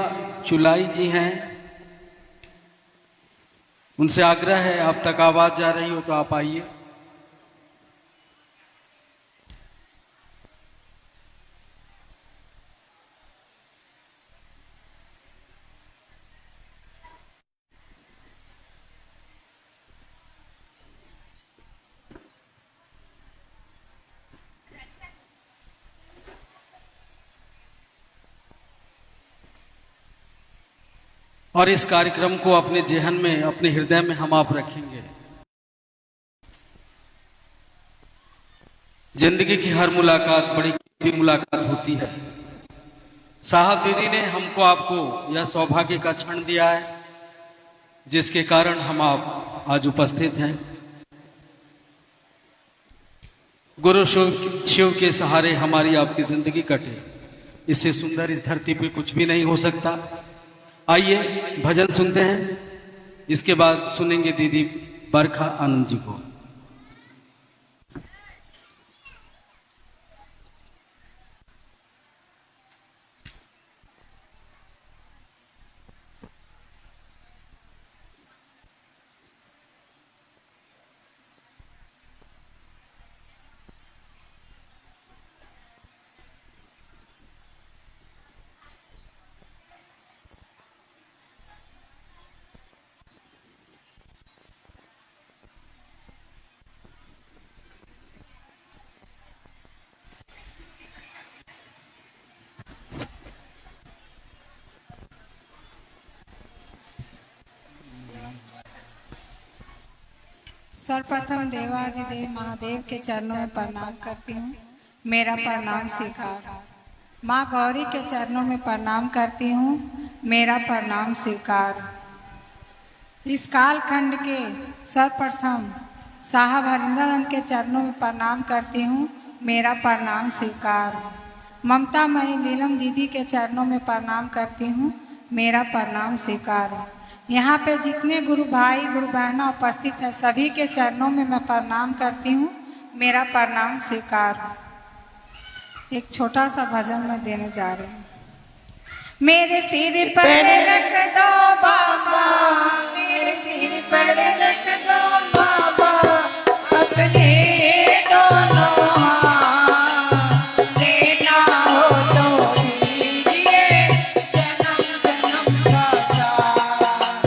चुलाई जी हैं, उनसे आग्रह है आप तक आवाज जा रही हो तो आप आइए। और इस कार्यक्रम को अपने जेहन में, अपने हृदय में हम आप रखेंगे। जिंदगी की हर मुलाकात बड़ी कीमती मुलाकात होती है। साहब दीदी ने हमको आपको यह सौभाग्य का क्षण दिया है जिसके कारण हम आप आज उपस्थित हैं। गुरु शिव के सहारे हमारी आपकी जिंदगी कटे, इससे सुंदर इस धरती पे कुछ भी नहीं हो सकता। आइए भजन सुनते हैं, इसके बाद सुनेंगे दीदी बरखा आनंद जी को। सर्वप्रथम देवाधिदेव महादेव के चरणों में प्रणाम करती हूँ, मेरा प्रणाम स्वीकार। माँ गौरी के चरणों में प्रणाम करती हूँ, मेरा प्रणाम स्वीकार। इस कालखंड के सर्वप्रथम साहब हरिंद्रानंद के चरणों में प्रणाम करती हूँ, मेरा प्रणाम स्वीकार। ममता मई नीलम दीदी के चरणों में प्रणाम करती हूँ, मेरा प्रणाम स्वीकार। यहाँ पे जितने गुरु भाई गुरु बहना उपस्थित है सभी के चरणों में मैं प्रणाम करती हूँ, मेरा प्रणाम स्वीकार। एक छोटा सा भजन मैं देने जा रही हूँ। मेरे सिर पर रख दो बाबा, मेरे सिर पर रख दो बाबा, अपने दोनों हाथ, देना हो तो दीजिए जन्म जन्म का साथ,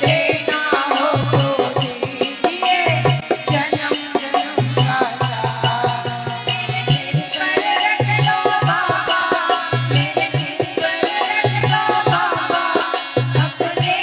देना हो तो दीजिए जन्म जन्म का साथ। मेरे सिर पर रख दो बाबा, मेरे सिर पर रख दो बाबा, अपने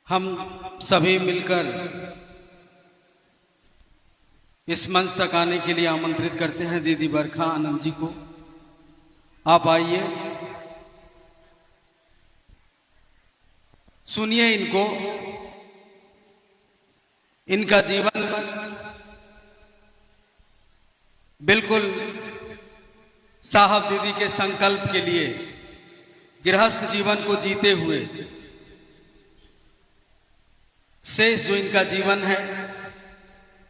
हम सभी मिलकर इस मंच तक आने के लिए आमंत्रित करते हैं दीदी बरखा आनंद जी को। आप आइए, सुनिए इनको। इनका जीवन बिल्कुल साहब दीदी के संकल्प के लिए गृहस्थ जीवन को जीते हुए शेष जो इनका जीवन है,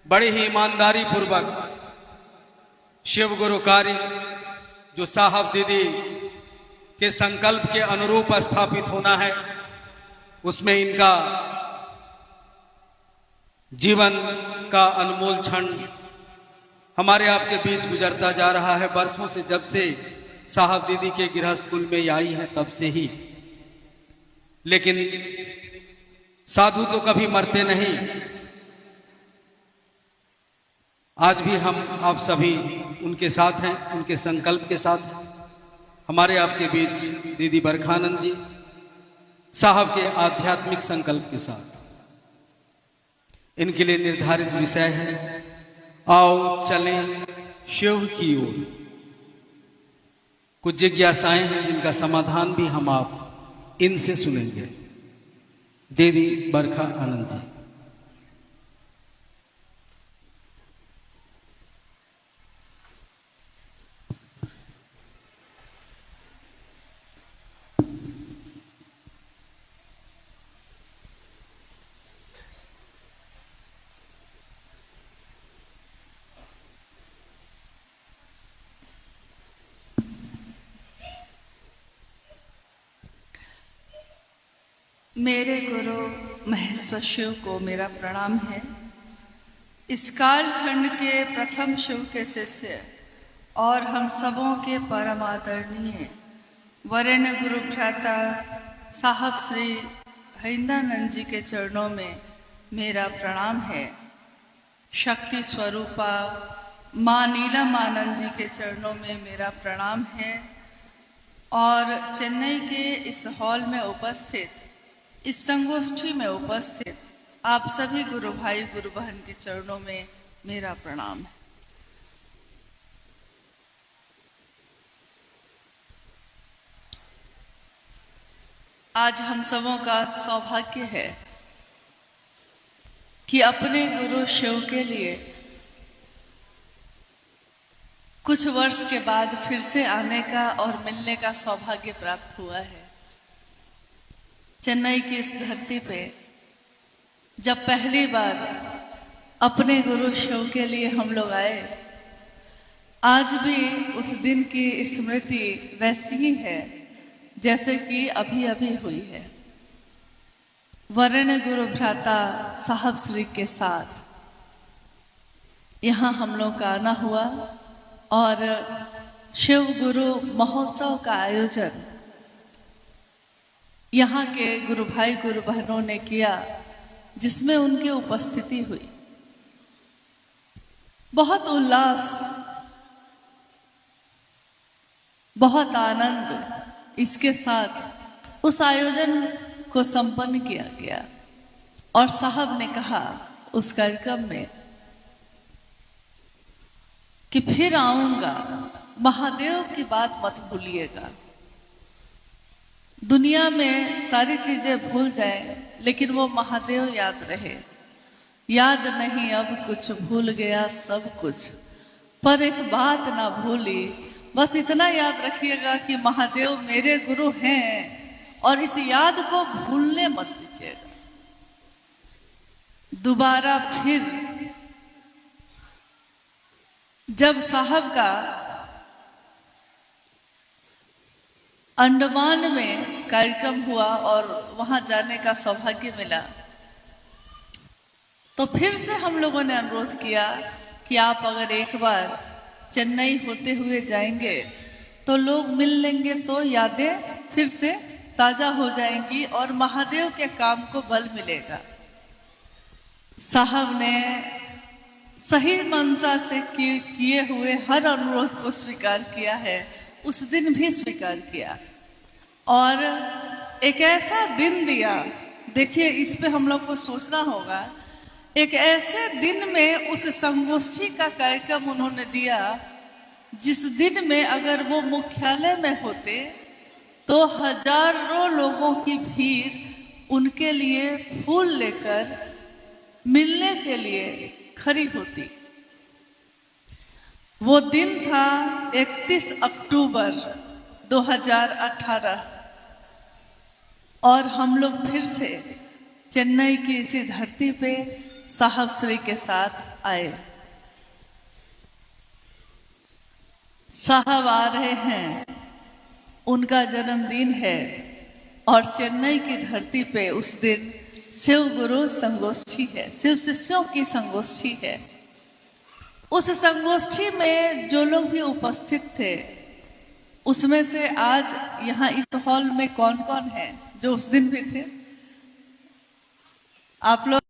बड़े ही ईमानदारी पूर्वक शिव गुरु कार्य जो साहब दीदी के संकल्प के अनुरूप स्थापित होना है, उसमें इनका जीवन का अनमोल क्षण हमारे आपके बीच गुजरता जा रहा है। वर्षों से, जब से साहब दीदी के गृहस्थ कुल में आई है तब से ही। लेकिन साधु तो कभी मरते नहीं। आज भी हम आप सभी उनके साथ हैं, उनके संकल्प के साथ हैं। हमारे आपके बीच दीदी बरखानंद जी साहब के आध्यात्मिक संकल्प के साथ। इनके लिए निर्धारित विषय है, आओ चलें शिव की ओर। कुछ जिज्ञासाएं हैं जिनका समाधान भी हम आप इनसे सुनेंगे। दीदी बरखा आनंद जी। मेरे गुरु महेश्वर शिव को मेरा प्रणाम है। इस कालखंड के प्रथम शिव के शिष्य और हम सबों के परम आदरणीय वरेण्य गुरु भ्राता साहब श्री हरिंदानंद जी के चरणों में मेरा प्रणाम है। शक्ति स्वरूपा माँ नीलमानंद जी के चरणों में मेरा प्रणाम है। और चेन्नई के इस हॉल में उपस्थित, इस संगोष्ठी में उपस्थित आप सभी गुरु भाई गुरु बहन के चरणों में मेरा प्रणाम है। आज हम सबों का सौभाग्य है कि अपने गुरु शिव के लिए कुछ वर्ष के बाद फिर से आने का और मिलने का सौभाग्य प्राप्त हुआ है। चेन्नई की इस धरती पे जब पहली बार अपने गुरु शिव के लिए हम लोग आए, आज भी उस दिन की स्मृति वैसी ही है जैसे कि अभी अभी हुई है। वरेण्य गुरु भ्राता साहब श्री के साथ यहाँ हम लोग का आना हुआ और शिव गुरु महोत्सव का आयोजन यहाँ के गुरु भाई गुरु बहनों ने किया, जिसमें उनकी उपस्थिति हुई। बहुत उल्लास, बहुत आनंद इसके साथ उस आयोजन को संपन्न किया गया। और साहब ने कहा उस कार्यक्रम में कि फिर आऊंगा, महादेव की बात मत भूलिएगा। दुनिया में सारी चीजें भूल जाए लेकिन वो महादेव याद रहे। याद नहीं अब कुछ, भूल गया सब कुछ, पर एक बात ना भूली, बस इतना याद रखिएगा कि महादेव मेरे गुरु हैं और इस याद को भूलने मत दीजिएगा। दोबारा फिर जब साहब का अंडमान में कार्यक्रम हुआ और वहां जाने का सौभाग्य मिला, तो फिर से हम लोगों ने अनुरोध किया कि आप अगर एक बार चेन्नई होते हुए जाएंगे तो लोग मिल लेंगे, तो यादें फिर से ताजा हो जाएंगी और महादेव के काम को बल मिलेगा। साहब ने सही मनसा से किए हुए हर अनुरोध को स्वीकार किया है, उस दिन भी स्वीकार किया और एक ऐसा दिन दिया देखिए, इस पे हम लोग को सोचना होगा। एक ऐसे दिन में उस संगोष्ठी का कार्यक्रम उन्होंने दिया जिस दिन में अगर वो मुख्यालय में होते तो हजारों लोगों की भीड़ उनके लिए फूल लेकर मिलने के लिए खड़ी होती। वो दिन था 31 अक्टूबर 2018 और हम लोग फिर से चेन्नई की इसी धरती पे साहब श्री के साथ आए। साहब आ रहे हैं, उनका जन्मदिन है और चेन्नई की धरती पे उस दिन शिव गुरु संगोष्ठी है, शिव शिष्यों की संगोष्ठी है। उस संगोष्ठी में जो लोग भी उपस्थित थे उसमें से आज यहाँ इस हॉल में कौन कौन है जो उस दिन भी थे? आप लोग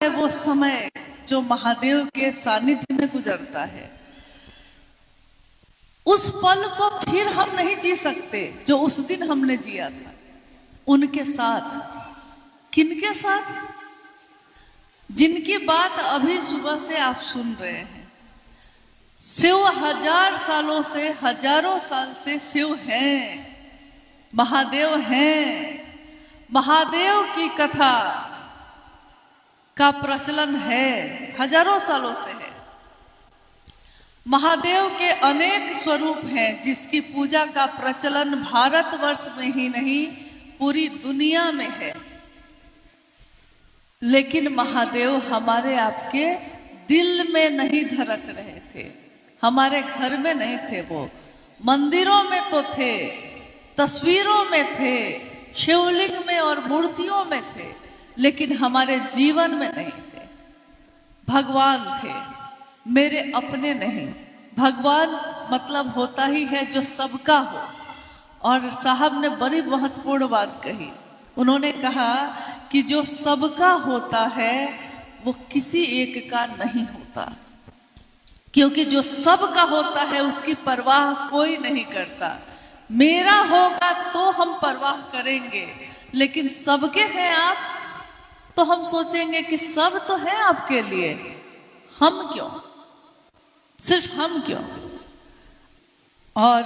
वो समय जो महादेव के सानिध्य में गुजरता है, उस पल को फिर हम नहीं जी सकते जो उस दिन हमने जिया था उनके साथ। किनके साथ? जिनकी बात अभी सुबह से आप सुन रहे हैं। शिव हजार सालों से, हजारों साल से शिव हैं, महादेव हैं। महादेव की कथा का प्रचलन है, हजारों सालों से है। महादेव के अनेक स्वरूप हैं जिसकी पूजा का प्रचलन भारतवर्ष में ही नहीं पूरी दुनिया में है। लेकिन महादेव हमारे आपके दिल में नहीं धड़क रहे थे, हमारे घर में नहीं थे। वो मंदिरों में तो थे, तस्वीरों में थे, शिवलिंग में और मूर्तियों में थे, लेकिन हमारे जीवन में नहीं थे। भगवान थे, मेरे अपने नहीं। भगवान मतलब होता ही है जो सबका हो। और साहब ने बड़ी महत्वपूर्ण बात कही। उन्होंने कहा कि जो सबका होता है वो किसी एक का नहीं होता, क्योंकि जो सबका होता है उसकी परवाह कोई नहीं करता। मेरा होगा तो हम परवाह करेंगे, लेकिन सबके हैं आप तो हम सोचेंगे कि सब तो है आपके लिए, हम क्यों, सिर्फ हम क्यों। और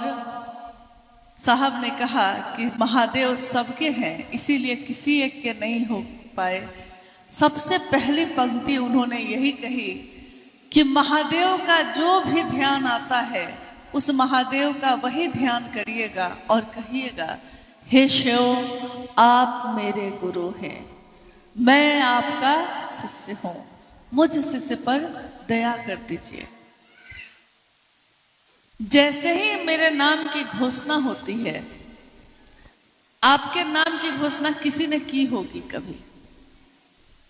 साहब ने कहा कि महादेव सबके हैं, इसीलिए किसी एक के नहीं हो पाए। सबसे पहली पंक्ति उन्होंने यही कही कि महादेव का जो भी ध्यान आता है उस महादेव का वही ध्यान करिएगा और कहिएगा, हे शिव आप मेरे गुरु हैं, मैं आपका शिष्य हूं, मुझ शिष्य पर दया कर दीजिए। जैसे ही मेरे नाम की घोषणा होती है, आपके नाम की घोषणा किसी ने की होगी कभी,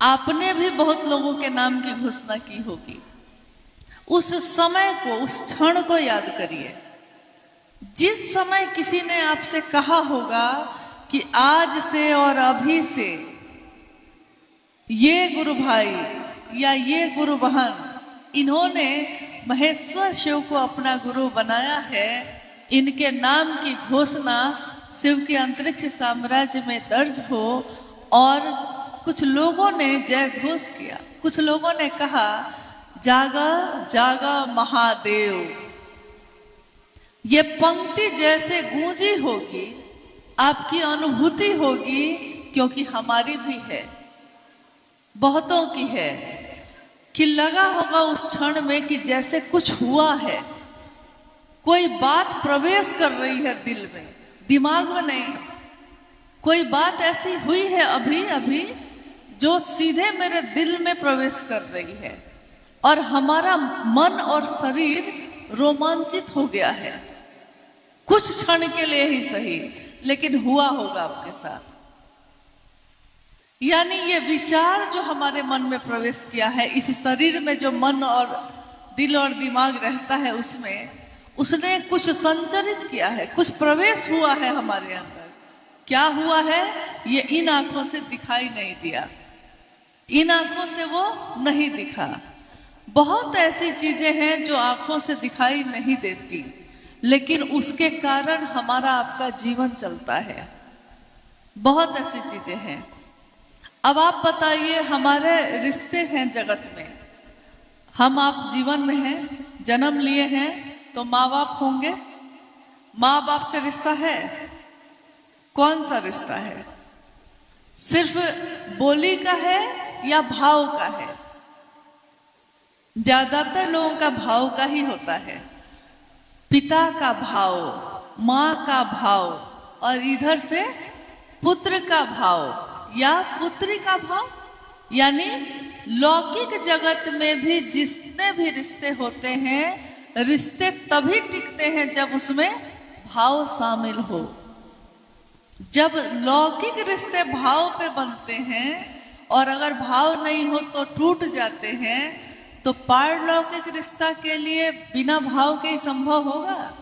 आपने भी बहुत लोगों के नाम की घोषणा की होगी। उस समय को, उस क्षण को याद करिए, जिस समय किसी ने आपसे कहा होगा कि आज से और अभी से ये गुरु भाई या ये गुरु बहन, इन्होंने महेश्वर शिव को अपना गुरु बनाया है, इनके नाम की घोषणा शिव के अंतरिक्ष साम्राज्य में दर्ज हो। और कुछ लोगों ने जय घोष किया, कुछ लोगों ने कहा, जागा जागा महादेव। ये पंक्ति जैसे गूंजी होगी, आपकी अनुभूति होगी, क्योंकि हमारी भी है, बहुतों की है, कि लगा होगा उस क्षण में कि जैसे कुछ हुआ है, कोई बात प्रवेश कर रही है दिल में, दिमाग में नहीं। कोई बात ऐसी हुई है अभी अभी जो सीधे मेरे दिल में प्रवेश कर रही है, और हमारा मन और शरीर रोमांचित हो गया है, कुछ क्षण के लिए ही सही, लेकिन हुआ होगा आपके साथ। यानी ये विचार जो हमारे मन में प्रवेश किया है, इस शरीर में जो मन और दिल और दिमाग रहता है, उसमें उसने कुछ संचरित किया है, कुछ प्रवेश हुआ है हमारे अंदर। क्या हुआ है, ये इन आंखों से दिखाई नहीं दिया, इन आंखों से वो नहीं दिखा। बहुत ऐसी चीजें हैं जो आंखों से दिखाई नहीं देती, लेकिन उसके कारण हमारा आपका जीवन चलता है। बहुत ऐसी चीजें हैं। अब आप बताइए, हमारे रिश्ते हैं जगत में, हम आप जीवन में हैं, जन्म लिए हैं, तो माँ बाप होंगे, माँ बाप से रिश्ता है। कौन सा रिश्ता है? सिर्फ बोली का है या भाव का है? ज्यादातर लोगों का भाव का ही होता है, पिता का भाव, माँ का भाव, और इधर से पुत्र का भाव या पुत्री का भाव। यानी लौकिक जगत में भी जितने भी रिश्ते होते हैं, रिश्ते तभी टिकते हैं जब उसमें भाव शामिल हो। जब लौकिक रिश्ते भाव पे बनते हैं और अगर भाव नहीं हो तो टूट जाते हैं, तो पारलौकिक रिश्ता के लिए बिना भाव के ही संभव होगा?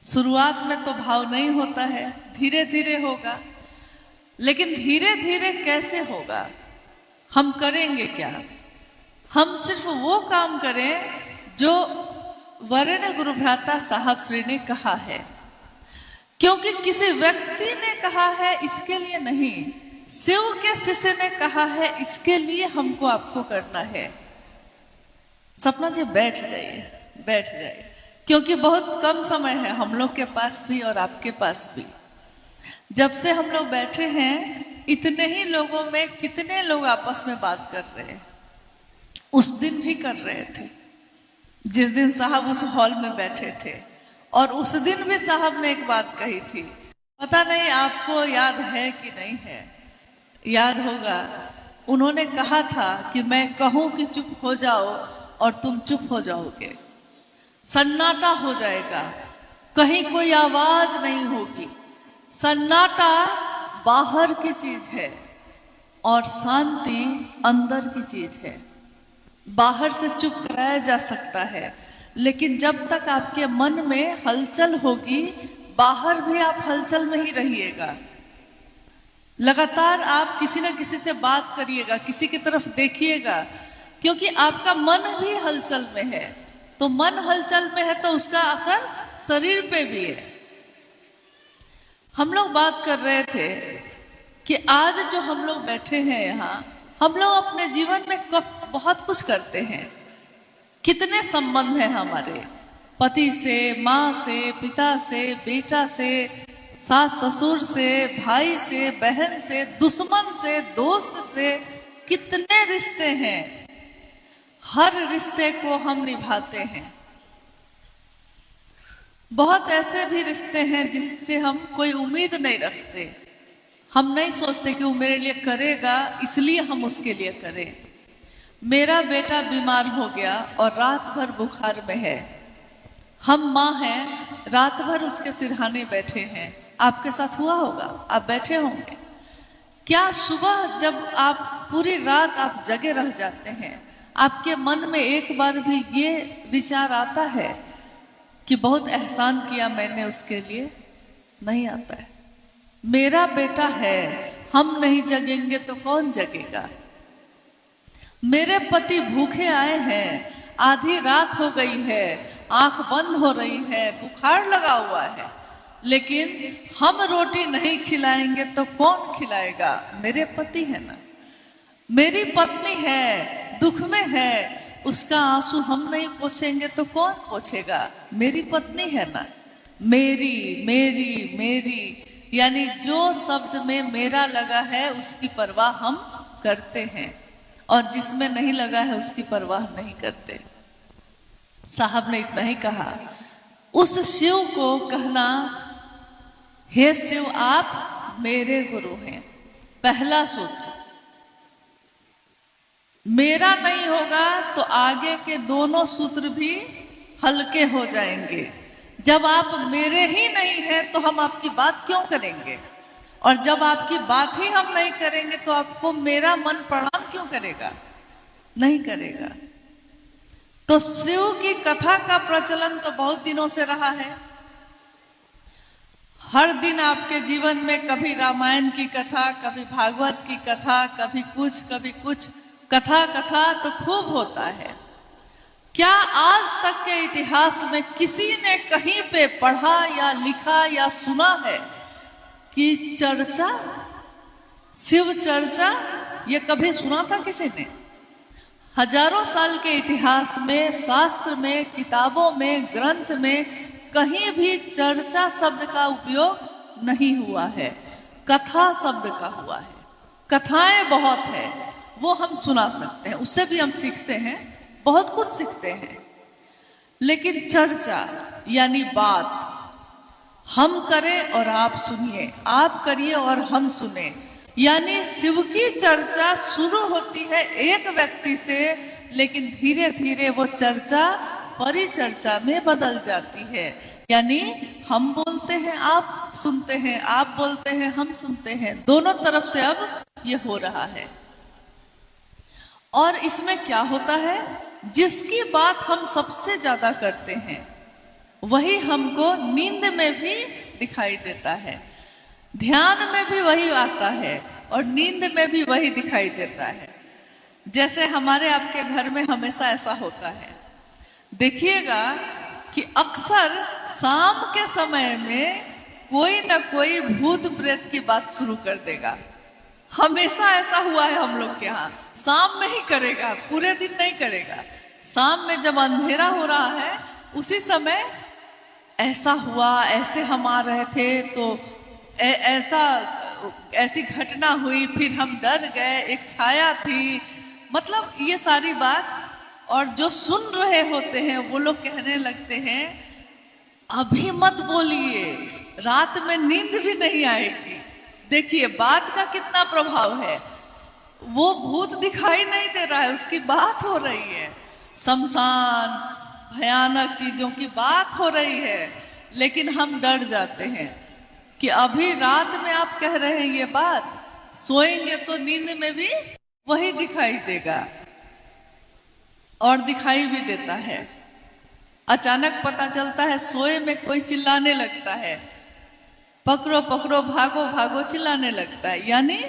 शुरुआत में तो भाव नहीं होता है, धीरे धीरे होगा। लेकिन धीरे धीरे कैसे होगा? हम करेंगे क्या? हम सिर्फ वो काम करें जो वरेण्य गुरु भ्राता साहब श्री ने कहा है, क्योंकि किसी व्यक्ति ने कहा है इसके लिए नहीं, शिव के शिष्य ने कहा है इसके लिए हमको आपको करना है। सपना जी बैठ जाइए, बैठ जाइए, क्योंकि बहुत कम समय है हम लोग के पास भी और आपके पास भी। जब से हम लोग बैठे हैं, इतने ही लोगों में कितने लोग आपस में बात कर रहे हैं। उस दिन भी कर रहे थे, जिस दिन साहब उस हॉल में बैठे थे, और उस दिन भी साहब ने एक बात कही थी, पता नहीं आपको याद है कि नहीं है, याद होगा। उन्होंने कहा था कि मैं कहूं कि चुप हो जाओ और तुम चुप हो जाओगे, सन्नाटा हो जाएगा, कहीं कोई आवाज नहीं होगी। सन्नाटा बाहर की चीज है और शांति अंदर की चीज है। बाहर से चुप कराया जा सकता है, लेकिन जब तक आपके मन में हलचल होगी, बाहर भी आप हलचल में ही रहिएगा। लगातार आप किसी न किसी से बात करिएगा, किसी की तरफ देखिएगा, क्योंकि आपका मन भी हलचल में है। तो मन हलचल में है तो उसका असर शरीर पे भी है। हम लोग बात कर रहे थे कि आज जो हम लोग बैठे हैं यहाँ, हम लोग अपने जीवन में बहुत कुछ करते हैं। कितने संबंध हैं हमारे, पति से, माँ से, पिता से, बेटा से, सास ससुर से, भाई से, बहन से, दुश्मन से, दोस्त से, कितने रिश्ते हैं। हर रिश्ते को हम निभाते हैं, बहुत ऐसे भी रिश्ते हैं जिससे हम कोई उम्मीद नहीं रखते। हम नहीं सोचते कि वो मेरे लिए करेगा, इसलिए हम उसके लिए करें। मेरा बेटा बीमार हो गया और रात भर बुखार में है। हम माँ हैं, रात भर उसके सिरहाने बैठे हैं। आपके साथ हुआ होगा, आप बैठे होंगे। क्या सुबह जब आप पूरी रात आप जगे रह जाते हैं, आपके मन में एक बार भी ये विचार आता है कि बहुत एहसान किया मैंने उसके लिए? नहीं आता है। मेरा बेटा है, हम नहीं जगेंगे तो कौन जगेगा? मेरे पति भूखे आए हैं, आधी रात हो गई है, आंख बंद हो रही है, बुखार लगा हुआ है, लेकिन हम रोटी नहीं खिलाएंगे तो कौन खिलाएगा? मेरे पति है ना। मेरी पत्नी है, दुख में है, उसका आंसू हम नहीं पोंछेंगे तो कौन पोंछेगा? मेरी पत्नी है ना। मेरी मेरी मेरी, यानी जो शब्द में मेरा लगा है उसकी परवाह हम करते हैं, और जिसमें नहीं लगा है उसकी परवाह नहीं करते। साहब ने इतना ही कहा। उस शिव को कहना, हे शिव आप मेरे गुरु हैं। पहला सूत्र, मेरा नहीं होगा तो आगे के दोनों सूत्र भी हल्के हो जाएंगे। जब आप मेरे ही नहीं हैं तो हम आपकी बात क्यों करेंगे? और जब आपकी बात ही हम नहीं करेंगे तो आपको मेरा मन प्रणाम क्यों करेगा? नहीं करेगा। तो शिव की कथा का प्रचलन तो बहुत दिनों से रहा है। हर दिन आपके जीवन में कभी रामायण की कथा, कभी भागवत की कथा, कभी कुछ कथा तो खूब होता है। क्या आज तक के इतिहास में किसी ने कहीं पे पढ़ा या लिखा या सुना है कि चर्चा, शिव चर्चा, ये कभी सुना था किसी ने? हजारों साल के इतिहास में, शास्त्र में, किताबों में, ग्रंथ में कहीं भी चर्चा शब्द का उपयोग नहीं हुआ है। कथा शब्द का हुआ है। कथाएं बहुत है, वो हम सुना सकते हैं, उससे भी हम सीखते हैं, बहुत कुछ सीखते हैं। लेकिन चर्चा यानी बात, हम करें और आप सुनिए, आप करिए और हम सुने, यानी शिव की चर्चा शुरू होती है एक व्यक्ति से, लेकिन धीरे धीरे वो चर्चा परिचर्चा में बदल जाती है। यानी हम बोलते हैं, आप सुनते हैं, आप बोलते हैं, हम सुनते हैं, दोनों तरफ से अब ये हो रहा है। और इसमें क्या होता है, जिसकी बात हम सबसे ज्यादा करते हैं वही हमको नींद में भी दिखाई देता है, ध्यान में भी वही आता है और नींद में भी वही दिखाई देता है। जैसे हमारे आपके घर में हमेशा ऐसा होता है, देखिएगा कि अक्सर शाम के समय में कोई ना कोई भूत प्रेत की बात शुरू कर देगा। हमेशा ऐसा हुआ है हम लोग के यहाँ। शाम में ही करेगा, पूरे दिन नहीं करेगा। शाम में जब अंधेरा हो रहा है उसी समय ऐसा हुआ, ऐसे हम आ रहे थे तो ऐसी घटना हुई, फिर हम डर गए, एक छाया थी, मतलब ये सारी बात। और जो सुन रहे होते हैं वो लोग कहने लगते हैं, अभी मत बोलिए, रात में नींद भी नहीं आएगी। देखिए बात का कितना प्रभाव है। वो भूत दिखाई नहीं दे रहा है, उसकी बात हो रही है, शमशान, भयानक चीजों की बात हो रही है, लेकिन हम डर जाते हैं कि अभी रात में आप कह रहे हैं ये बात, सोएंगे तो नींद में भी वही दिखाई देगा। और दिखाई भी देता है। अचानक पता चलता है, सोए में कोई चिल्लाने लगता है, पकड़ो पकड़ो, भागो भागो चिल्लाने लगता है। यानी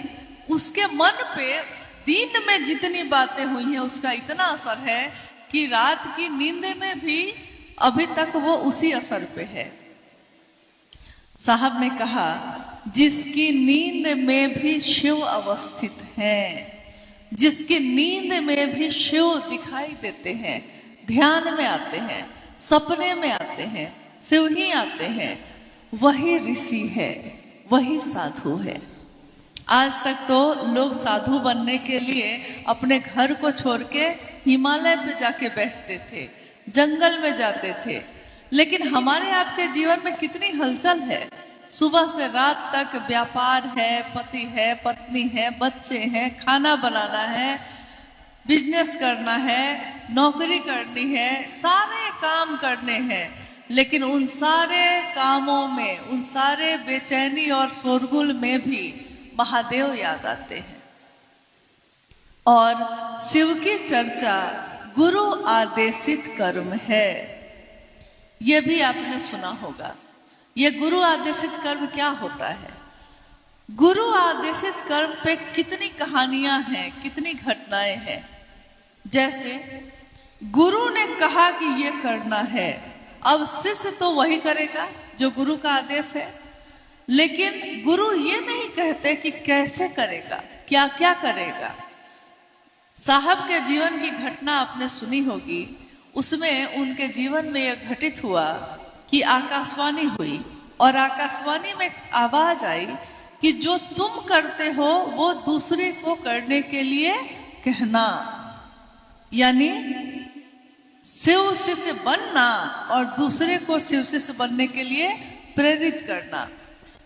उसके मन पे दिन में जितनी बातें हुई हैं उसका इतना असर है कि रात की नींद में भी अभी तक वो उसी असर पे है। साहब ने कहा, जिसकी नींद में भी शिव अवस्थित हैं, जिसकी नींद में भी शिव दिखाई देते हैं, ध्यान में आते हैं, सपने में आते हैं, शिव ही आते हैं, वही ऋषि है, वही साधु है। आज तक तो लोग साधु बनने के लिए अपने घर को छोड़ के हिमालय पे जाके बैठते थे, जंगल में जाते थे, लेकिन हमारे आपके जीवन में कितनी हलचल है। सुबह से रात तक व्यापार है, पति है, पत्नी है, बच्चे हैं, खाना बनाना है, बिजनेस करना है, नौकरी करनी है, सारे काम करने हैं। लेकिन उन सारे कामों में, उन सारे बेचैनी और शोरगुल में भी महादेव याद आते हैं। और शिव की चर्चा गुरु आदेशित कर्म है, यह भी आपने सुना होगा। यह गुरु आदेशित कर्म क्या होता है? गुरु आदेशित कर्म पे कितनी कहानियां हैं, कितनी घटनाएं हैं। जैसे गुरु ने कहा कि यह करना है, अब शिष्य तो वही करेगा जो गुरु का आदेश है। लेकिन गुरु ये नहीं कहते कि कैसे करेगा, क्या क्या करेगा। साहब के जीवन की घटना आपने सुनी होगी। उसमें उनके जीवन में यह घटित हुआ कि आकाशवाणी हुई और आकाशवाणी में आवाज आई कि जो तुम करते हो वो दूसरे को करने के लिए कहना, यानी शिव शिष्य बनना और दूसरे को शिव शिष्य बनने के लिए प्रेरित करना।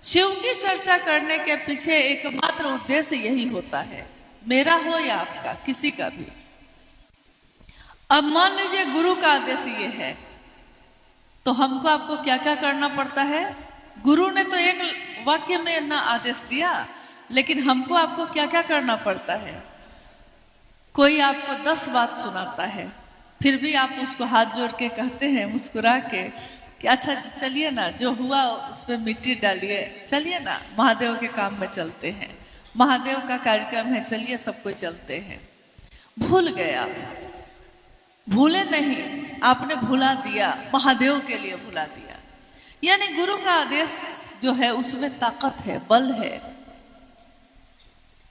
शिव की चर्चा करने के पीछे एकमात्र उद्देश्य यही होता है, मेरा हो या आपका, किसी का भी। अब मान लीजिए गुरु का आदेश ये है, तो हमको आपको क्या क्या करना पड़ता है? गुरु ने तो एक वाक्य में ना आदेश दिया, लेकिन हमको आपको क्या क्या करना पड़ता है? कोई आपको 10 बात सुनाता है, फिर भी आप उसको हाथ जोड़ के कहते हैं मुस्कुरा के कि अच्छा चलिए ना, जो हुआ उस पर मिट्टी डालिए, चलिए ना महादेव के काम में चलते हैं, महादेव का कार्यक्रम है, चलिए सब कोई चलते हैं। भूल गए आप, भूले नहीं, आपने भुला दिया, महादेव के लिए भुला दिया। यानी गुरु का आदेश जो है उसमें ताकत है, बल है।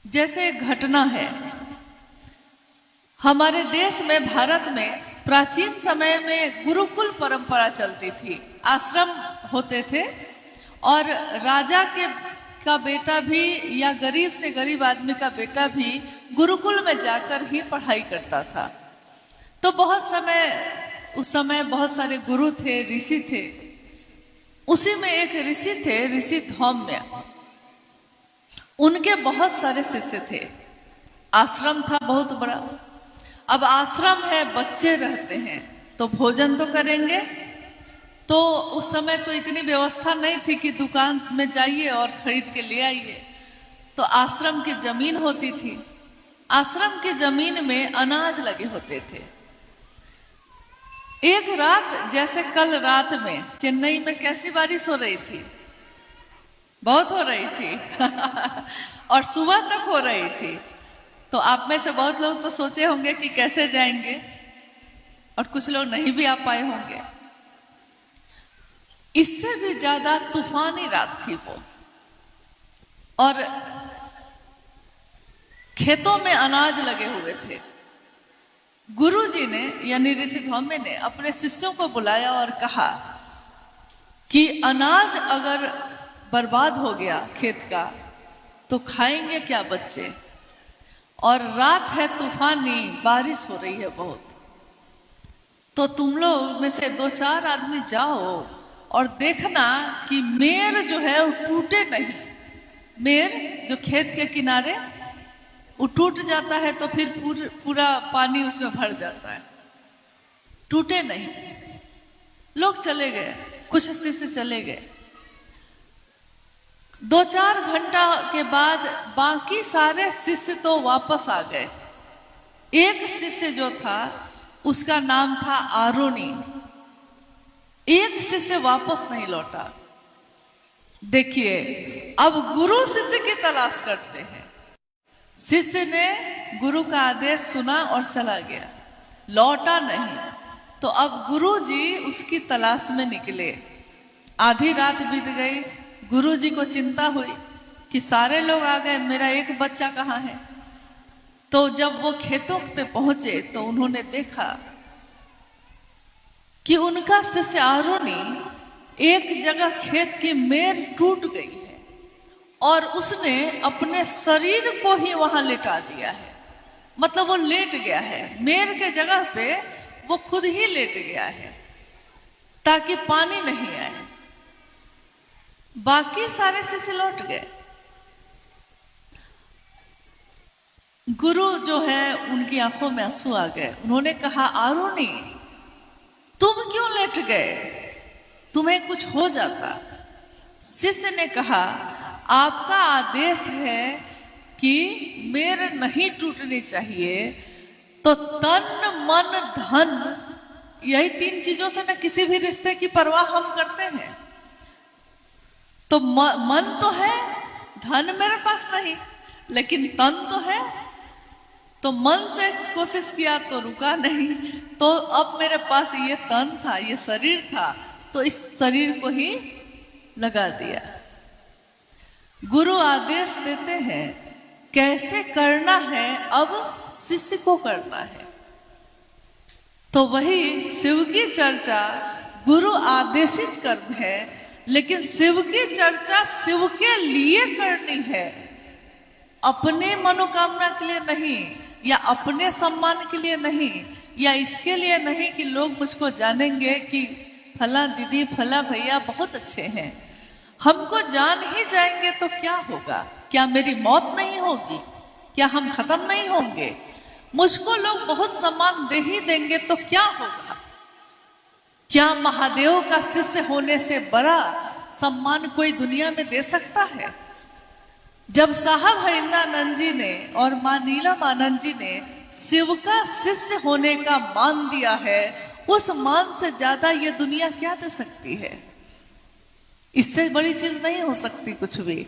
जैसे एक घटना है, हमारे देश में, भारत में प्राचीन समय में गुरुकुल परंपरा चलती थी। आश्रम होते थे और राजा का बेटा भी या गरीब से गरीब आदमी का बेटा भी गुरुकुल में जाकर ही पढ़ाई करता था। तो उस समय बहुत सारे गुरु थे, ऋषि थे। उसी में एक ऋषि थे, ऋषि धौम्य। उनके बहुत सारे शिष्य थे। आश्रम था बहुत बड़ा। अब आश्रम है, बच्चे रहते हैं तो भोजन तो करेंगे। तो उस समय तो इतनी व्यवस्था नहीं थी कि दुकान में जाइए और खरीद के ले आइए। तो आश्रम की जमीन होती थी। आश्रम की जमीन में अनाज लगे होते थे। एक रात, जैसे कल रात में चेन्नई में कैसी बारिश हो रही थी, बहुत हो रही थी और सुबह तक हो रही थी। तो आप में से बहुत लोग तो सोचे होंगे कि कैसे जाएंगे, और कुछ लोग नहीं भी आ पाए होंगे। इससे भी ज्यादा तूफानी रात थी वो, और खेतों में अनाज लगे हुए थे। गुरुजी ने यानी ऋषि धौम्य ने अपने शिष्यों को बुलाया और कहा कि अनाज अगर बर्बाद हो गया खेत का तो खाएंगे क्या बच्चे, और रात है तूफानी, बारिश हो रही है बहुत। तो तुम लोग में से 2-4 आदमी जाओ और देखना कि मेर जो है वो टूटे नहीं। मेर जो खेत के किनारे वो टूट जाता है तो फिर पूरा पानी उसमें भर जाता है, टूटे नहीं। लोग चले गए, कुछ शिष्य चले गए। 2-4 घंटा के बाद बाकी सारे शिष्य तो वापस आ गए। एक शिष्य जो था उसका नाम था आरोनी। एक शिष्य वापस नहीं लौटा। देखिए, अब गुरु शिष्य की तलाश करते हैं। शिष्य ने गुरु का आदेश सुना और चला गया, लौटा नहीं। तो अब गुरु जी उसकी तलाश में निकले। आधी रात बीत गई। गुरु जी को चिंता हुई कि सारे लोग आ गए, मेरा एक बच्चा कहाँ है। तो जब वो खेतों पे पहुंचे तो उन्होंने देखा कि उनका शिष्य आरोनी एक जगह खेत की मेर टूट गई है और उसने अपने शरीर को ही वहां लेटा दिया है। मतलब वो लेट गया है, मेर के जगह पे वो खुद ही लेट गया है। ताकि पानी नहीं आए। बाकी सारे शिष्य लौट गए। गुरु जो है उनकी आंखों में आंसू आ गए। उन्होंने कहा, आरुणि तुम क्यों लेट गए, तुम्हें कुछ हो जाता। शिष्य ने कहा, आपका आदेश है कि मेर नहीं टूटनी चाहिए, तो तन मन धन, यही 3 चीजों से ना किसी भी रिश्ते की परवाह हम करते हैं। तो मन तो है, धन मेरे पास नहीं, लेकिन तन तो है। तो मन से कोशिश किया तो रुका नहीं, तो अब मेरे पास ये तन था, ये शरीर था, तो इस शरीर को ही लगा दिया। गुरु आदेश देते हैं कैसे करना है, अब शिष्य को करना है। तो वही शिव की चर्चा गुरु आदेशित कर्म है, लेकिन शिव की चर्चा शिव के लिए करनी है, अपने मनोकामना के लिए नहीं, या अपने सम्मान के लिए नहीं, या इसके लिए नहीं कि लोग मुझको जानेंगे कि फला दीदी फला भैया बहुत अच्छे हैं। हमको जान ही जाएंगे तो क्या होगा? क्या मेरी मौत नहीं होगी? क्या हम खत्म नहीं होंगे? मुझको लोग बहुत सम्मान दे ही देंगे तो क्या होगा? क्या महादेव का शिष्य होने से बड़ा सम्मान कोई दुनिया में दे सकता है? जब साहब हरिंद्रानंद जी ने और मां नीलमानंद जी ने शिव का शिष्य होने का मान दिया है, उस मान से ज्यादा ये दुनिया क्या दे सकती है? इससे बड़ी चीज नहीं हो सकती कुछ भी।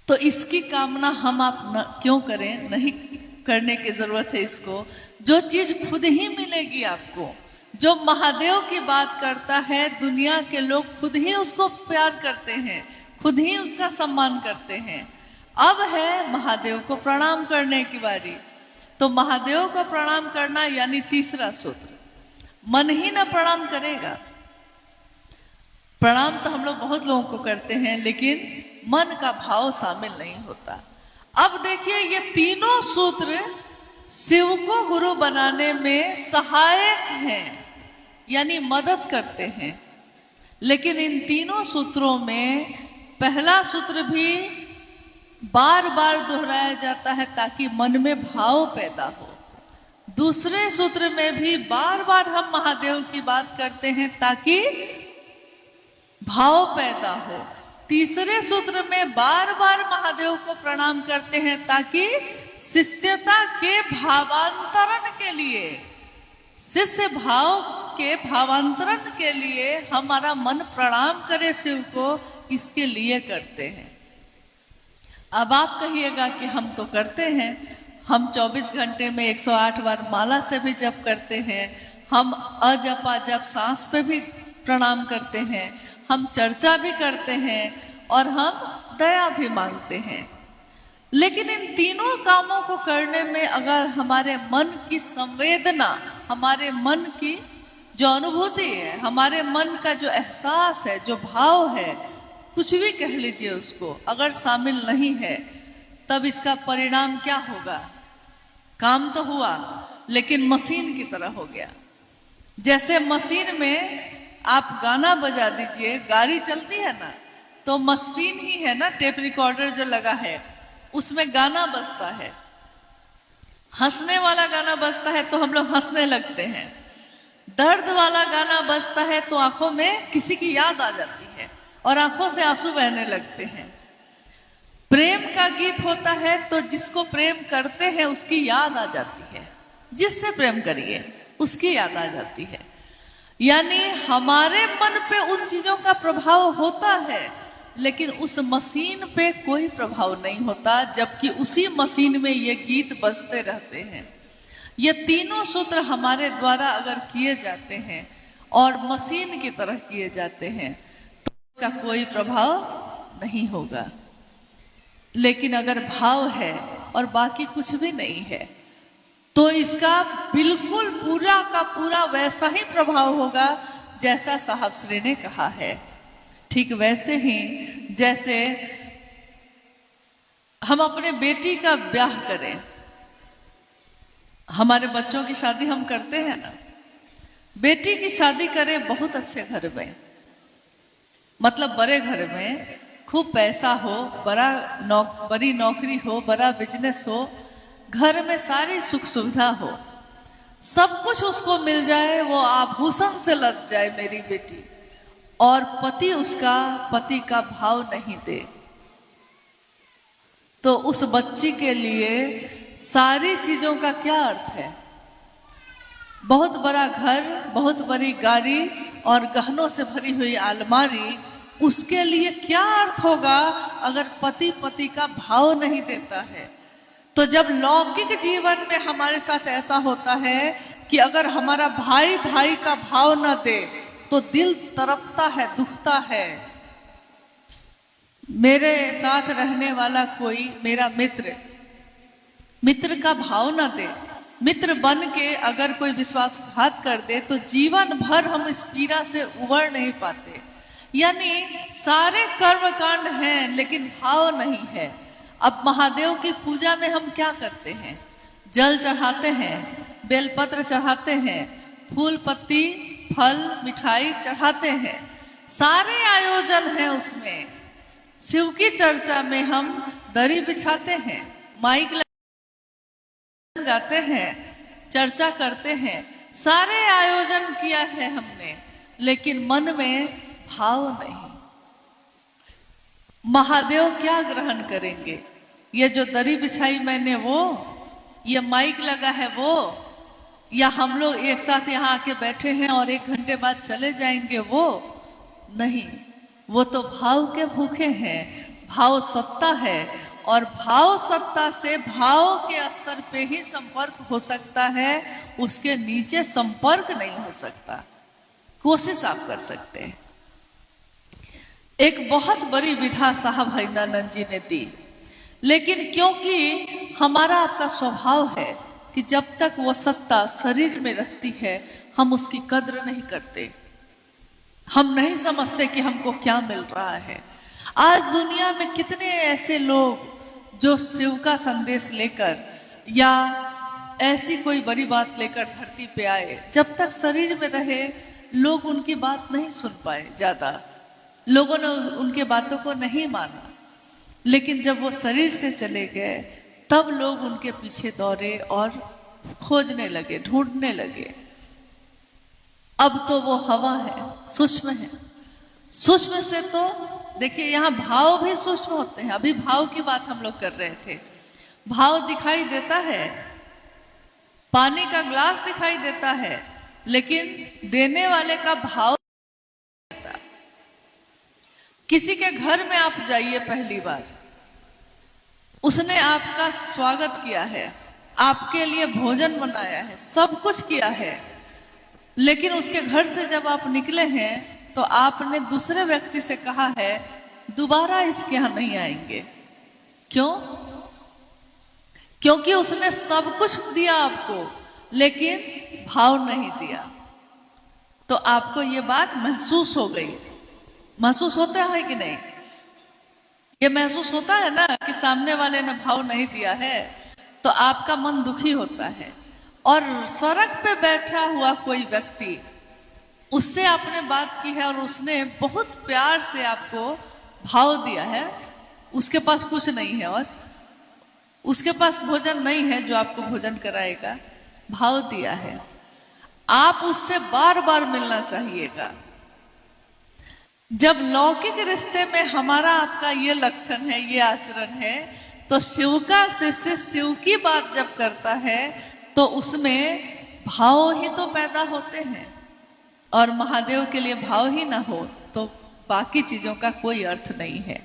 तो इसकी कामना हम आप क्यों करें? नहीं करने की जरूरत है इसको। जो चीज खुद ही मिलेगी आपको, जो महादेव की बात करता है, दुनिया के लोग खुद ही उसको प्यार करते हैं, खुद ही उसका सम्मान करते हैं। अब है महादेव को प्रणाम करने की बारी। तो महादेव को प्रणाम करना यानी तीसरा सूत्र, मन ही ना प्रणाम करेगा। प्रणाम तो हम लोग बहुत लोगों को करते हैं, लेकिन मन का भाव शामिल नहीं होता। अब देखिए, ये तीनों सूत्र शिव को गुरु बनाने में सहायक हैं, यानी मदद करते हैं। लेकिन इन तीनों सूत्रों में पहला सूत्र भी बार बार दोहराया जाता है ताकि मन में भाव पैदा हो। दूसरे सूत्र में भी बार बार हम महादेव की बात करते हैं ताकि भाव पैदा हो। तीसरे सूत्र में बार बार महादेव को प्रणाम करते हैं ताकि शिष्यता के भावांतरण के लिए, शिष्य भाव के भावांतरण के लिए हमारा मन प्रणाम करे शिव को, इसके लिए करते हैं। अब आप कहिएगा कि हम तो करते हैं, हम 24 घंटे में 108 बार माला से भी जप करते हैं, हम अजपा जप सांस पे भी प्रणाम करते हैं, हम चर्चा भी करते हैं और हम दया भी मांगते हैं। लेकिन इन तीनों कामों को करने में अगर हमारे मन की संवेदना, हमारे मन की जो अनुभूति है, हमारे मन का जो एहसास है, जो भाव है, कुछ भी कह लीजिए उसको, अगर शामिल नहीं है, तब इसका परिणाम क्या होगा? काम तो हुआ लेकिन मशीन की तरह हो गया। जैसे मशीन में आप गाना बजा दीजिए, गाड़ी चलती है ना, तो मशीन ही है ना, टेप रिकॉर्डर जो लगा है उसमें गाना बजता है, हंसने वाला गाना बजता है तो हम लोग हंसने लगते हैं, दर्द वाला गाना बजता है तो आंखों में किसी की याद आ जाती है और आंखों से आंसू बहने लगते हैं। प्रेम का गीत होता है तो जिसको प्रेम करते हैं उसकी याद आ जाती है, जिससे प्रेम करिए उसकी याद आ जाती है। यानी हमारे मन पे उन चीजों का प्रभाव होता है, लेकिन उस मशीन पे कोई प्रभाव नहीं होता, जबकि उसी मशीन में ये गीत बजते रहते हैं। ये तीनों सूत्र हमारे द्वारा अगर किए जाते हैं और मशीन की तरह किए जाते हैं तो इसका कोई प्रभाव नहीं होगा। लेकिन अगर भाव है और बाकी कुछ भी नहीं है तो इसका बिल्कुल पूरा का पूरा वैसा ही प्रभाव होगा जैसा साहब श्री ने कहा है। ठीक वैसे ही जैसे हम अपने बेटी का ब्याह करें, हमारे बच्चों की शादी हम करते हैं ना, बेटी की शादी करे बहुत अच्छे घर में, मतलब बड़े घर में, खूब पैसा हो, बड़ी नौकरी हो, बड़ा बिजनेस हो, घर में सारी सुख सुविधा हो, सब कुछ उसको मिल जाए, वो आभूषण से लद जाए मेरी बेटी, और पति का भाव नहीं दे, तो उस बच्ची के लिए सारी चीजों का क्या अर्थ है? बहुत बड़ा घर, बहुत बड़ी गाड़ी और गहनों से भरी हुई अलमारी, उसके लिए क्या अर्थ होगा अगर पति का भाव नहीं देता है? तो जब लौकिक जीवन में हमारे साथ ऐसा होता है कि अगर हमारा भाई का भाव न दे तो दिल तड़पता है, दुखता है। मेरे साथ रहने वाला कोई मेरा मित्र का भाव न दे, मित्र बन के अगर कोई विश्वासघात कर दे तो जीवन भर हम इस पीड़ा से उबर नहीं पाते। यानी सारे कर्म कांड हैं लेकिन भाव नहीं है। अब महादेव की पूजा में हम क्या करते हैं? जल चढ़ाते हैं, बेलपत्र चढ़ाते हैं, फूल पत्ती फल मिठाई चढ़ाते हैं, सारे आयोजन हैं उसमें। शिव की चर्चा में हम दरी बिछाते हैं, माइक लगाते हैं, चर्चा करते हैं, सारे आयोजन किया है हमने, लेकिन मन में भाव नहीं। महादेव क्या ग्रहण करेंगे? ये जो दरी बिछाई मैंने वो, ये माइक लगा है वो, या हम लोग एक साथ यहाँ आके बैठे हैं और 1 घंटे बाद चले जाएंगे वो नहीं। वो तो भाव के भूखे हैं, भाव सत्ता है, और भाव सत्ता से भाव के स्तर पे ही संपर्क हो सकता है, उसके नीचे संपर्क नहीं हो सकता। कोशिश आप कर सकते हैं। एक बहुत बड़ी विधा साहब हरिनानंद जी ने दी, लेकिन क्योंकि हमारा आपका स्वभाव है कि जब तक वो सत्ता शरीर में रहती है हम उसकी कद्र नहीं करते, हम नहीं समझते कि हमको क्या मिल रहा है। आज दुनिया में कितने ऐसे लोग जो शिव का संदेश लेकर या ऐसी कोई बड़ी बात लेकर धरती पे आए, जब तक शरीर में रहे लोग उनकी बात नहीं सुन पाए, ज्यादा लोगों ने उनके बातों को नहीं माना। लेकिन जब वो शरीर से चले गए तब लोग उनके पीछे दौड़े और खोजने लगे, ढूंढने लगे। अब तो वो हवा है, सूक्ष्म है। सूक्ष्म से तो देखिए यहाँ भाव भी सूक्ष्म होते हैं। अभी भाव की बात हम लोग कर रहे थे। भाव दिखाई देता है, पानी का ग्लास दिखाई देता है, लेकिन देने वाले का भाव। किसी के घर में आप जाइए पहली बार, उसने आपका स्वागत किया है, आपके लिए भोजन बनाया है, सब कुछ किया है, लेकिन उसके घर से जब आप निकले हैं तो आपने दूसरे व्यक्ति से कहा है दोबारा इसके यहाँ नहीं आएंगे। क्यों? क्योंकि उसने सब कुछ दिया आपको, लेकिन भाव नहीं दिया। तो आपको ये बात महसूस हो गई। महसूस होता है कि नहीं? ये महसूस होता है ना कि सामने वाले ने भाव नहीं दिया है, तो आपका मन दुखी होता है। और सड़क पे बैठा हुआ कोई व्यक्ति, उससे आपने बात की है और उसने बहुत प्यार से आपको भाव दिया है, उसके पास कुछ नहीं है और उसके पास भोजन नहीं है जो आपको भोजन कराएगा, भाव दिया है, आप उससे बार बार मिलना चाहिएगा। जब लौकिक रिश्ते में हमारा आपका ये लक्षण है, ये आचरण है, तो शिव का शिष्य शिव की बात जब करता है तो उसमें भाव ही तो पैदा होते हैं। और महादेव के लिए भाव ही ना हो तो बाकी चीजों का कोई अर्थ नहीं है।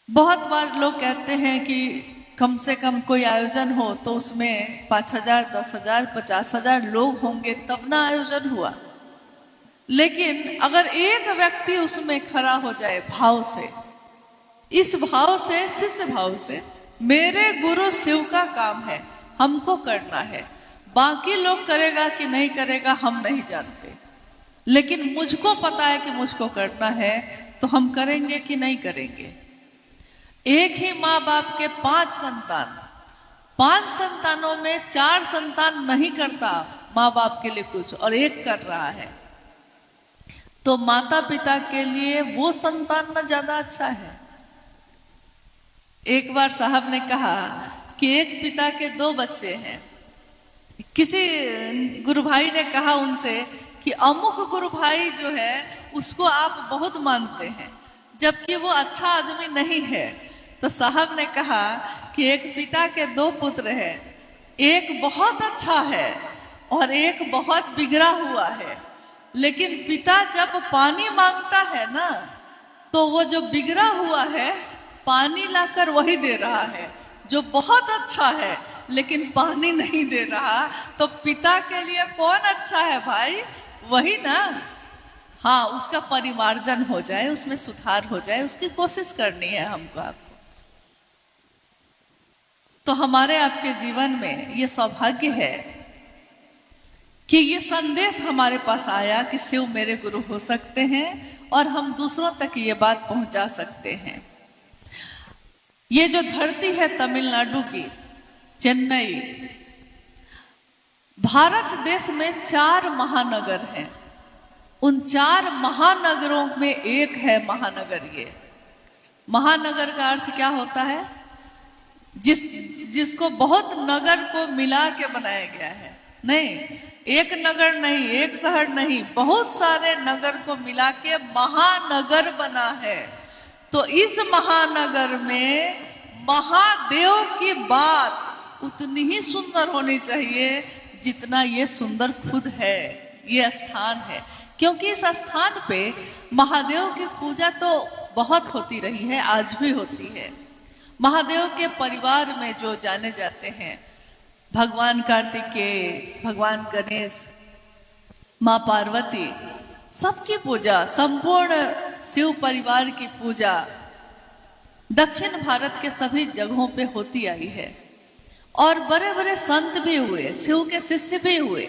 बहुत बार लोग कहते हैं कि कम से कम कोई आयोजन हो तो उसमें 5,000, 10,000, 50,000 लोग होंगे तब ना आयोजन हुआ। लेकिन अगर एक व्यक्ति उसमें खड़ा हो जाए भाव से, इस भाव से, शिष्य भाव से, मेरे गुरु शिव का काम है, हमको करना है, बाकी लोग करेगा कि नहीं करेगा हम नहीं जानते, लेकिन मुझको पता है कि मुझको करना है, तो हम करेंगे कि नहीं करेंगे। एक ही माँ बाप के 5 संतान, 5 संतानों में 4 संतान नहीं करता माँ बाप के लिए कुछ और एक कर रहा है, तो माता पिता के लिए वो संतान ना ज्यादा अच्छा है। एक बार साहब ने कहा कि एक पिता के 2 बच्चे हैं। किसी गुरु भाई ने कहा उनसे कि अमुक गुरु भाई जो है उसको आप बहुत मानते हैं, जबकि वो अच्छा आदमी नहीं है। तो साहब ने कहा कि एक पिता के 2 पुत्र हैं, एक बहुत अच्छा है और एक बहुत बिगड़ा हुआ है। लेकिन पिता जब पानी मांगता है ना, तो वो जो बिगड़ा हुआ है पानी लाकर वही दे रहा है, जो बहुत अच्छा है लेकिन पानी नहीं दे रहा। तो पिता के लिए कौन अच्छा है भाई? वही ना। हाँ, उसका परिमार्जन हो जाए, उसमें सुधार हो जाए, उसकी कोशिश करनी है हमको आपको। तो हमारे आपके जीवन में ये सौभाग्य है कि ये संदेश हमारे पास आया कि शिव मेरे गुरु हो सकते हैं और हम दूसरों तक ये बात पहुंचा सकते हैं। ये जो धरती है तमिलनाडु की, चेन्नई, भारत देश में 4 महानगर हैं। उन 4 महानगरों में एक है महानगर। ये महानगर का अर्थ क्या होता है? जिसको बहुत नगर को मिला के बनाया गया है। नहीं, एक नगर नहीं, एक शहर नहीं, बहुत सारे नगर को मिला के महानगर बना है। तो इस महानगर में महादेव की बात उतनी ही सुंदर होनी चाहिए जितना ये सुंदर खुद है, ये स्थान है। क्योंकि इस स्थान पे महादेव की पूजा तो बहुत होती रही है, आज भी होती है। महादेव के परिवार में जो जाने जाते हैं, भगवान कार्तिकेय, भगवान गणेश, माँ पार्वती, सबकी पूजा, संपूर्ण शिव परिवार की पूजा दक्षिण भारत के सभी जगहों पे होती आई है। और बड़े बड़े संत भी हुए, शिव के शिष्य भी हुए।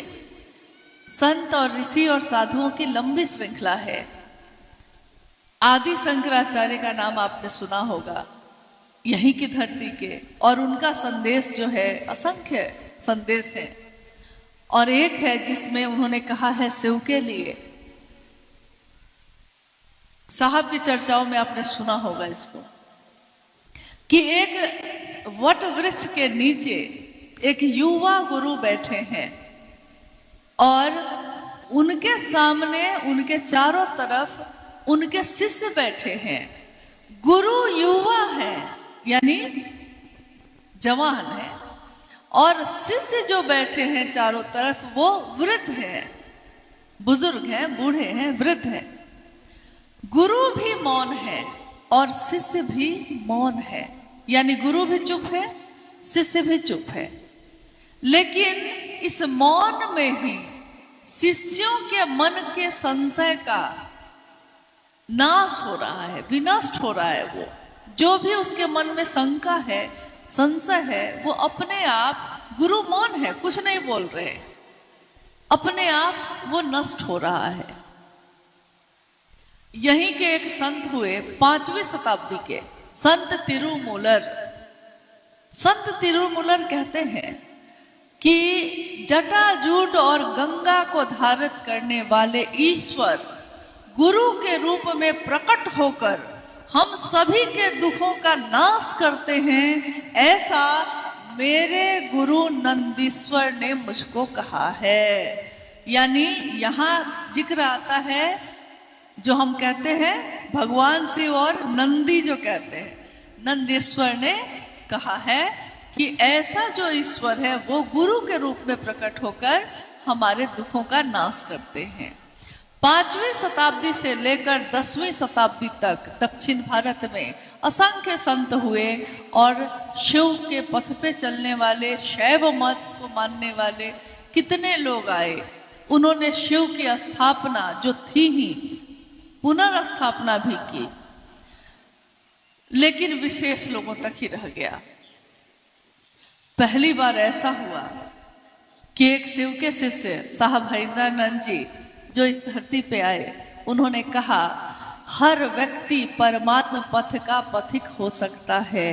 संत और ऋषि और साधुओं की लंबी श्रृंखला है। आदि शंकराचार्य का नाम आपने सुना होगा, यहीं की धरती के, और उनका संदेश जो है असंख्य संदेश है। और एक है जिसमें उन्होंने कहा है शिव के लिए, साहब की चर्चाओं में आपने सुना होगा इसको, कि एक वट वृक्ष के नीचे एक युवा गुरु बैठे हैं और उनके सामने, उनके चारों तरफ उनके शिष्य बैठे हैं। गुरु युवा है, यानी जवान है, और शिष्य जो बैठे हैं चारों तरफ वो वृद्ध हैं, बुजुर्ग हैं, बूढ़े हैं, वृद्ध हैं। गुरु भी मौन है और शिष्य भी मौन है, यानी गुरु भी चुप है, शिष्य भी चुप है। लेकिन इस मौन में ही शिष्यों के मन के संशय का नाश हो रहा है, विनष्ट हो रहा है। वो जो भी उसके मन में शंका है, संशय है, वो अपने आप, गुरु मौन है, कुछ नहीं बोल रहे, अपने आप वो नष्ट हो रहा है। यहीं के एक संत हुए 5वीं शताब्दी के, संत तिरुमूलर। संत तिरुमूलर कहते हैं कि जटाजूट और गंगा को धारित करने वाले ईश्वर गुरु के रूप में प्रकट होकर हम सभी के दुखों का नाश करते हैं, ऐसा मेरे गुरु नंदीश्वर ने मुझको कहा है। यानी यहाँ जिक्र आता है, जो हम कहते हैं भगवान शिव और नंदी जो कहते हैं, नंदीश्वर ने कहा है कि ऐसा जो ईश्वर है वो गुरु के रूप में प्रकट होकर हमारे दुखों का नाश करते हैं। 5वीं शताब्दी से लेकर 10वीं शताब्दी तक दक्षिण भारत में असंख्य संत हुए और शिव के पथ पे चलने वाले, शैव मत को मानने वाले कितने लोग आए। उन्होंने शिव की स्थापना जो थी ही पुनर्स्थापना भी की, लेकिन विशेष लोगों तक ही रह गया। पहली बार ऐसा हुआ कि एक शिव के शिष्य साहब हरिंदरानंद जी जो इस धरती पे आए, उन्होंने कहा हर व्यक्ति परमात्म पथ का पथिक हो सकता है।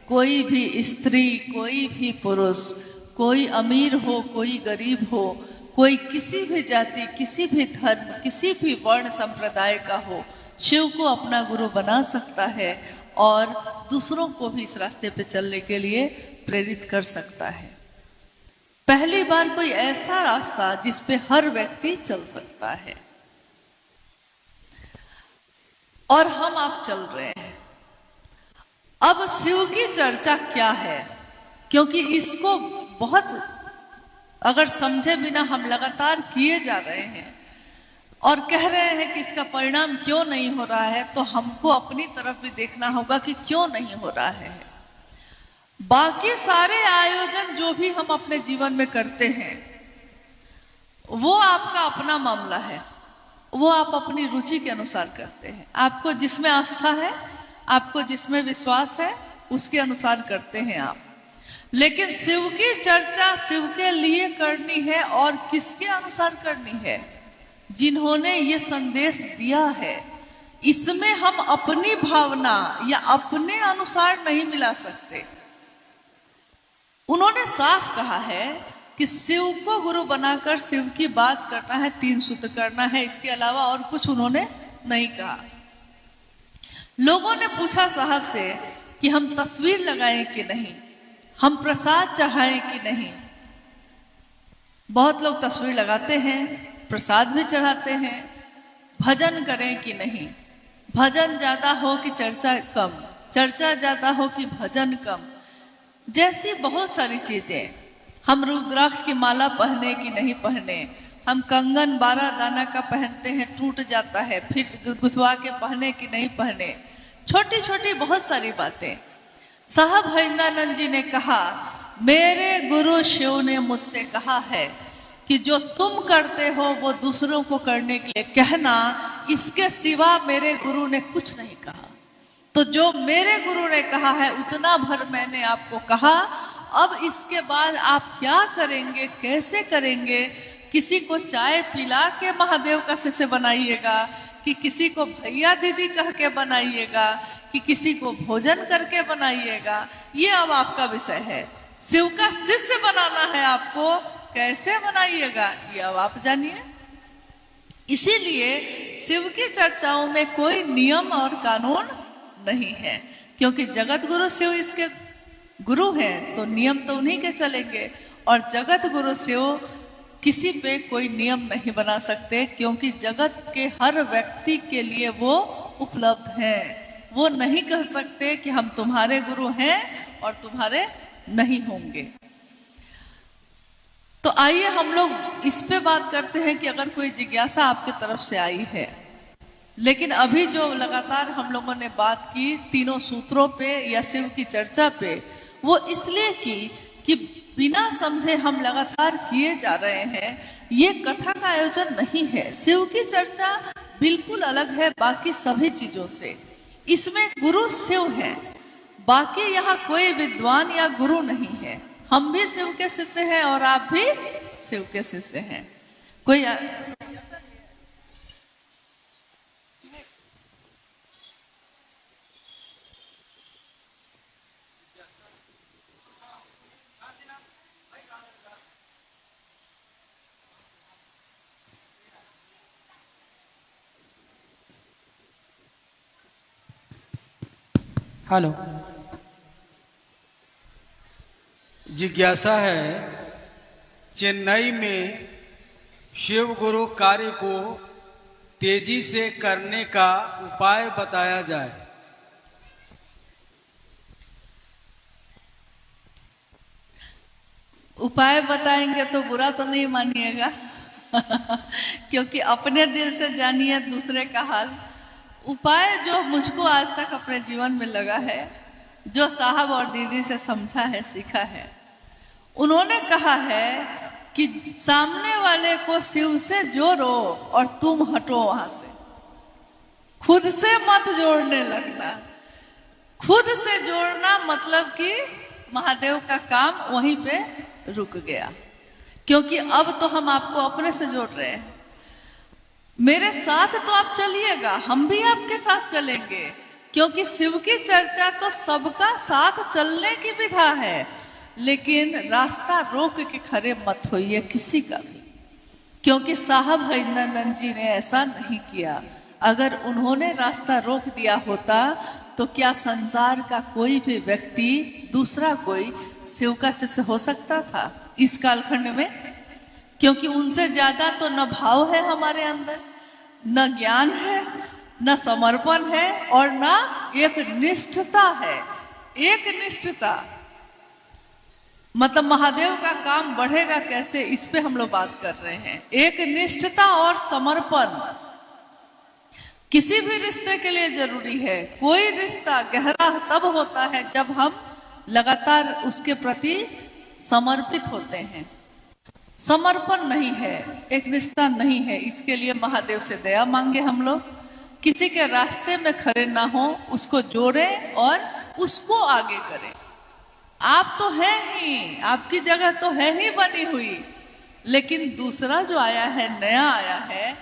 कोई भी स्त्री, कोई भी पुरुष, कोई अमीर हो, कोई गरीब हो, कोई किसी भी जाति, किसी भी धर्म, किसी भी वर्ण संप्रदाय का हो, शिव को अपना गुरु बना सकता है और दूसरों को भी इस रास्ते पे चलने के लिए प्रेरित कर सकता है। पहली बार कोई ऐसा रास्ता जिस पे हर व्यक्ति चल सकता है, और हम आप चल रहे हैं। अब शिव की चर्चा क्या है, क्योंकि इसको बहुत अगर समझे बिना हम लगातार किए जा रहे हैं और कह रहे हैं कि इसका परिणाम क्यों नहीं हो रहा है, तो हमको अपनी तरफ भी देखना होगा कि क्यों नहीं हो रहा है। बाकी सारे आयोजन जो भी हम अपने जीवन में करते हैं वो आपका अपना मामला है, वो आप अपनी रुचि के अनुसार करते हैं। आपको जिसमें आस्था है, आपको जिसमें विश्वास है, उसके अनुसार करते हैं आप। लेकिन शिव की चर्चा शिव के लिए करनी है और किसके अनुसार करनी है? जिन्होंने ये संदेश दिया है। इसमें हम अपनी भावना या अपने अनुसार नहीं मिला सकते। उन्होंने साफ कहा है कि शिव को गुरु बनाकर शिव की बात करना है, 3 सूत्र करना है, इसके अलावा और कुछ उन्होंने नहीं कहा। लोगों ने पूछा साहब से कि हम तस्वीर लगाएं कि नहीं, हम प्रसाद चढ़ाएं कि नहीं। बहुत लोग तस्वीर लगाते हैं, प्रसाद भी चढ़ाते हैं। भजन करें कि नहीं, भजन ज्यादा हो कि चर्चा कम, चर्चा ज्यादा हो कि भजन कम, जैसी बहुत सारी चीजें। हम रुद्राक्ष की माला पहने कि नहीं पहने, हम कंगन 12 दाना का पहनते हैं, टूट जाता है, फिर गुथवा के पहने कि नहीं पहने, छोटी छोटी बहुत सारी बातें। साहब हरिंदानंद जी ने कहा, मेरे गुरु शिव ने मुझसे कहा है कि जो तुम करते हो वो दूसरों को करने के लिए कहना, इसके सिवा मेरे गुरु ने कुछ नहीं कहा। तो जो मेरे गुरु ने कहा है उतना भर मैंने आपको कहा। अब इसके बाद आप क्या करेंगे, कैसे करेंगे? किसी को चाय पिला के महादेव का शिष्य बनाइएगा, कि किसी को भैया दीदी कह के बनाइएगा, कि किसी को भोजन करके बनाइएगा, ये अब आपका विषय है। शिव का शिष्य बनाना है आपको, कैसे बनाइएगा ये अब आप जानिए। इसीलिए शिव की चर्चाओं में कोई नियम और कानून नहीं है, क्योंकि जगत गुरु शिव इसके गुरु हैं, तो नियम तो उन्हीं के चलेंगे। और जगत गुरु शिव किसी पे कोई नियम नहीं बना सकते, क्योंकि जगत के हर व्यक्ति के लिए वो उपलब्ध हैं। वो नहीं कह सकते कि हम तुम्हारे गुरु हैं और तुम्हारे नहीं होंगे। तो आइए हम लोग इस पे बात करते हैं कि अगर कोई जिज्ञासा आपके तरफ से आई है। लेकिन अभी जो लगातार हम लोगों ने बात की 3 सूत्रों पे या शिव की चर्चा पे, वो इसलिए की कि बिना समझे हम लगातार किए जा रहे हैं। ये कथा का आयोजन नहीं है। शिव की चर्चा बिल्कुल अलग है बाकी सभी चीजों से। इसमें गुरु शिव है, बाकी यहाँ कोई विद्वान या गुरु नहीं है। हम भी शिव के शिष्य हैं और आप भी शिव के शिष्य हैं। कोई हेलो, जिज्ञासा है चेन्नई में शिव गुरु कार्य को तेजी से करने का उपाय बताया जाए। उपाय बताएंगे तो बुरा तो नहीं मानिएगा क्योंकि अपने दिल से जानिए दूसरे का हाल। उपाय जो मुझको आज तक अपने जीवन में लगा है, जो साहब और दीदी से समझा है, सीखा है, उन्होंने कहा है कि सामने वाले को शिव से जोड़ो और तुम हटो वहां से। खुद से मत जोड़ने लगना। खुद से जोड़ना मतलब कि महादेव का काम वहीं पे रुक गया, क्योंकि अब तो हम आपको अपने से जोड़ रहे हैं। मेरे साथ तो आप चलिएगा, हम भी आपके साथ चलेंगे, क्योंकि शिव की चर्चा तो सबका साथ चलने की विधा है। लेकिन रास्ता रोक के खड़े मत होइए किसी का भी। क्योंकि साहब हरिनंदन जी ने ऐसा नहीं किया। अगर उन्होंने रास्ता रोक दिया होता तो क्या संसार का कोई भी व्यक्ति दूसरा कोई शिव का शिष्य हो सकता था इस कालखंड में? क्योंकि उनसे ज्यादा तो न भाव है हमारे अंदर, न ज्ञान है, न समर्पण है और न एक निष्ठता है। एक निष्ठता मतलब महादेव का काम बढ़ेगा कैसे, इस पे हम लोग बात कर रहे हैं। एक निष्ठता और समर्पण किसी भी रिश्ते के लिए जरूरी है। कोई रिश्ता गहरा तब होता है जब हम लगातार उसके प्रति समर्पित होते हैं। समर्पण नहीं है, एक निष्ठा नहीं है, इसके लिए महादेव से दया मांगे हम लोग। किसी के रास्ते में खड़े ना हो, उसको जोड़ें और उसको आगे करें। आप तो हैं ही, आपकी जगह तो है ही बनी हुई, लेकिन दूसरा जो आया है, नया आया है,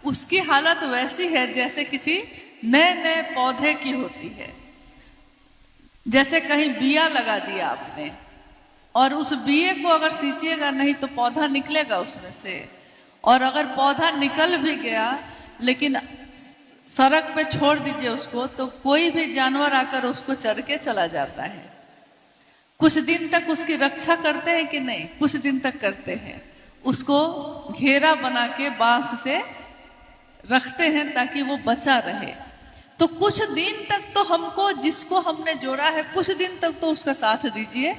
उसकी हालत वैसी है जैसे किसी नए नए पौधे की होती है। जैसे कहीं बिया लगा दिया आपने और उस बिये को अगर सींचिएगा नहीं तो पौधा निकलेगा उसमें से, और अगर पौधा निकल भी गया लेकिन सड़क पे छोड़ दीजिए उसको तो कोई भी जानवर आकर उसको चर के चला जाता है। कुछ दिन तक उसकी रक्षा करते हैं कि नहीं? कुछ दिन तक करते हैं। उसको घेरा बना के बांस से रखते हैं ताकि वो बचा रहे। तो कुछ दिन तक तो हमको, जिसको हमने जोड़ा है, कुछ दिन तक तो उसका साथ दीजिए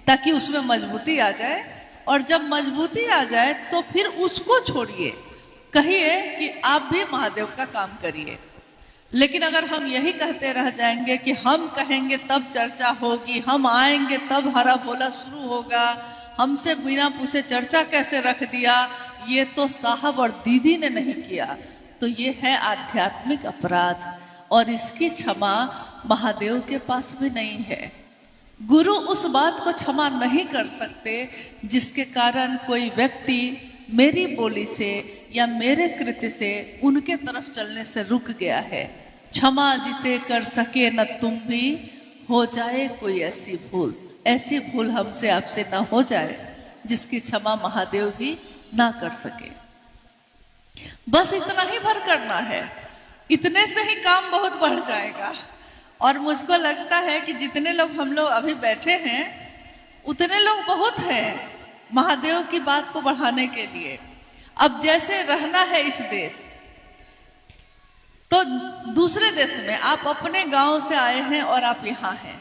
ताकि उसमें मजबूती आ जाए, और जब मजबूती आ जाए तो फिर उसको छोड़िए, कहिए कि आप भी महादेव का काम करिए। लेकिन अगर हम यही कहते रह जाएंगे कि हम कहेंगे तब चर्चा होगी, हम आएंगे तब हरा बोला शुरू होगा, हमसे बिना पूछे चर्चा कैसे रख दिया, ये तो साहब और दीदी ने नहीं किया, तो ये है आध्यात्मिक अपराध और इसकी क्षमा महादेव के पास भी नहीं है। गुरु उस बात को क्षमा नहीं कर सकते जिसके कारण कोई व्यक्ति मेरी बोली से या मेरे कृत्य से उनके तरफ चलने से रुक गया है। क्षमा जिसे कर सके न तुम भी, हो जाए कोई ऐसी भूल, ऐसी भूल हमसे आपसे ना हो जाए जिसकी क्षमा महादेव भी ना कर सके। बस इतना ही भर करना है, इतने से ही काम बहुत बढ़ जाएगा। और मुझको लगता है कि जितने लोग हम लोग अभी बैठे हैं उतने लोग बहुत हैं महादेव की बात को बढ़ाने के लिए। अब जैसे रहना है इस देश, तो दूसरे देश में आप अपने गांव से आए हैं और आप यहाँ हैं।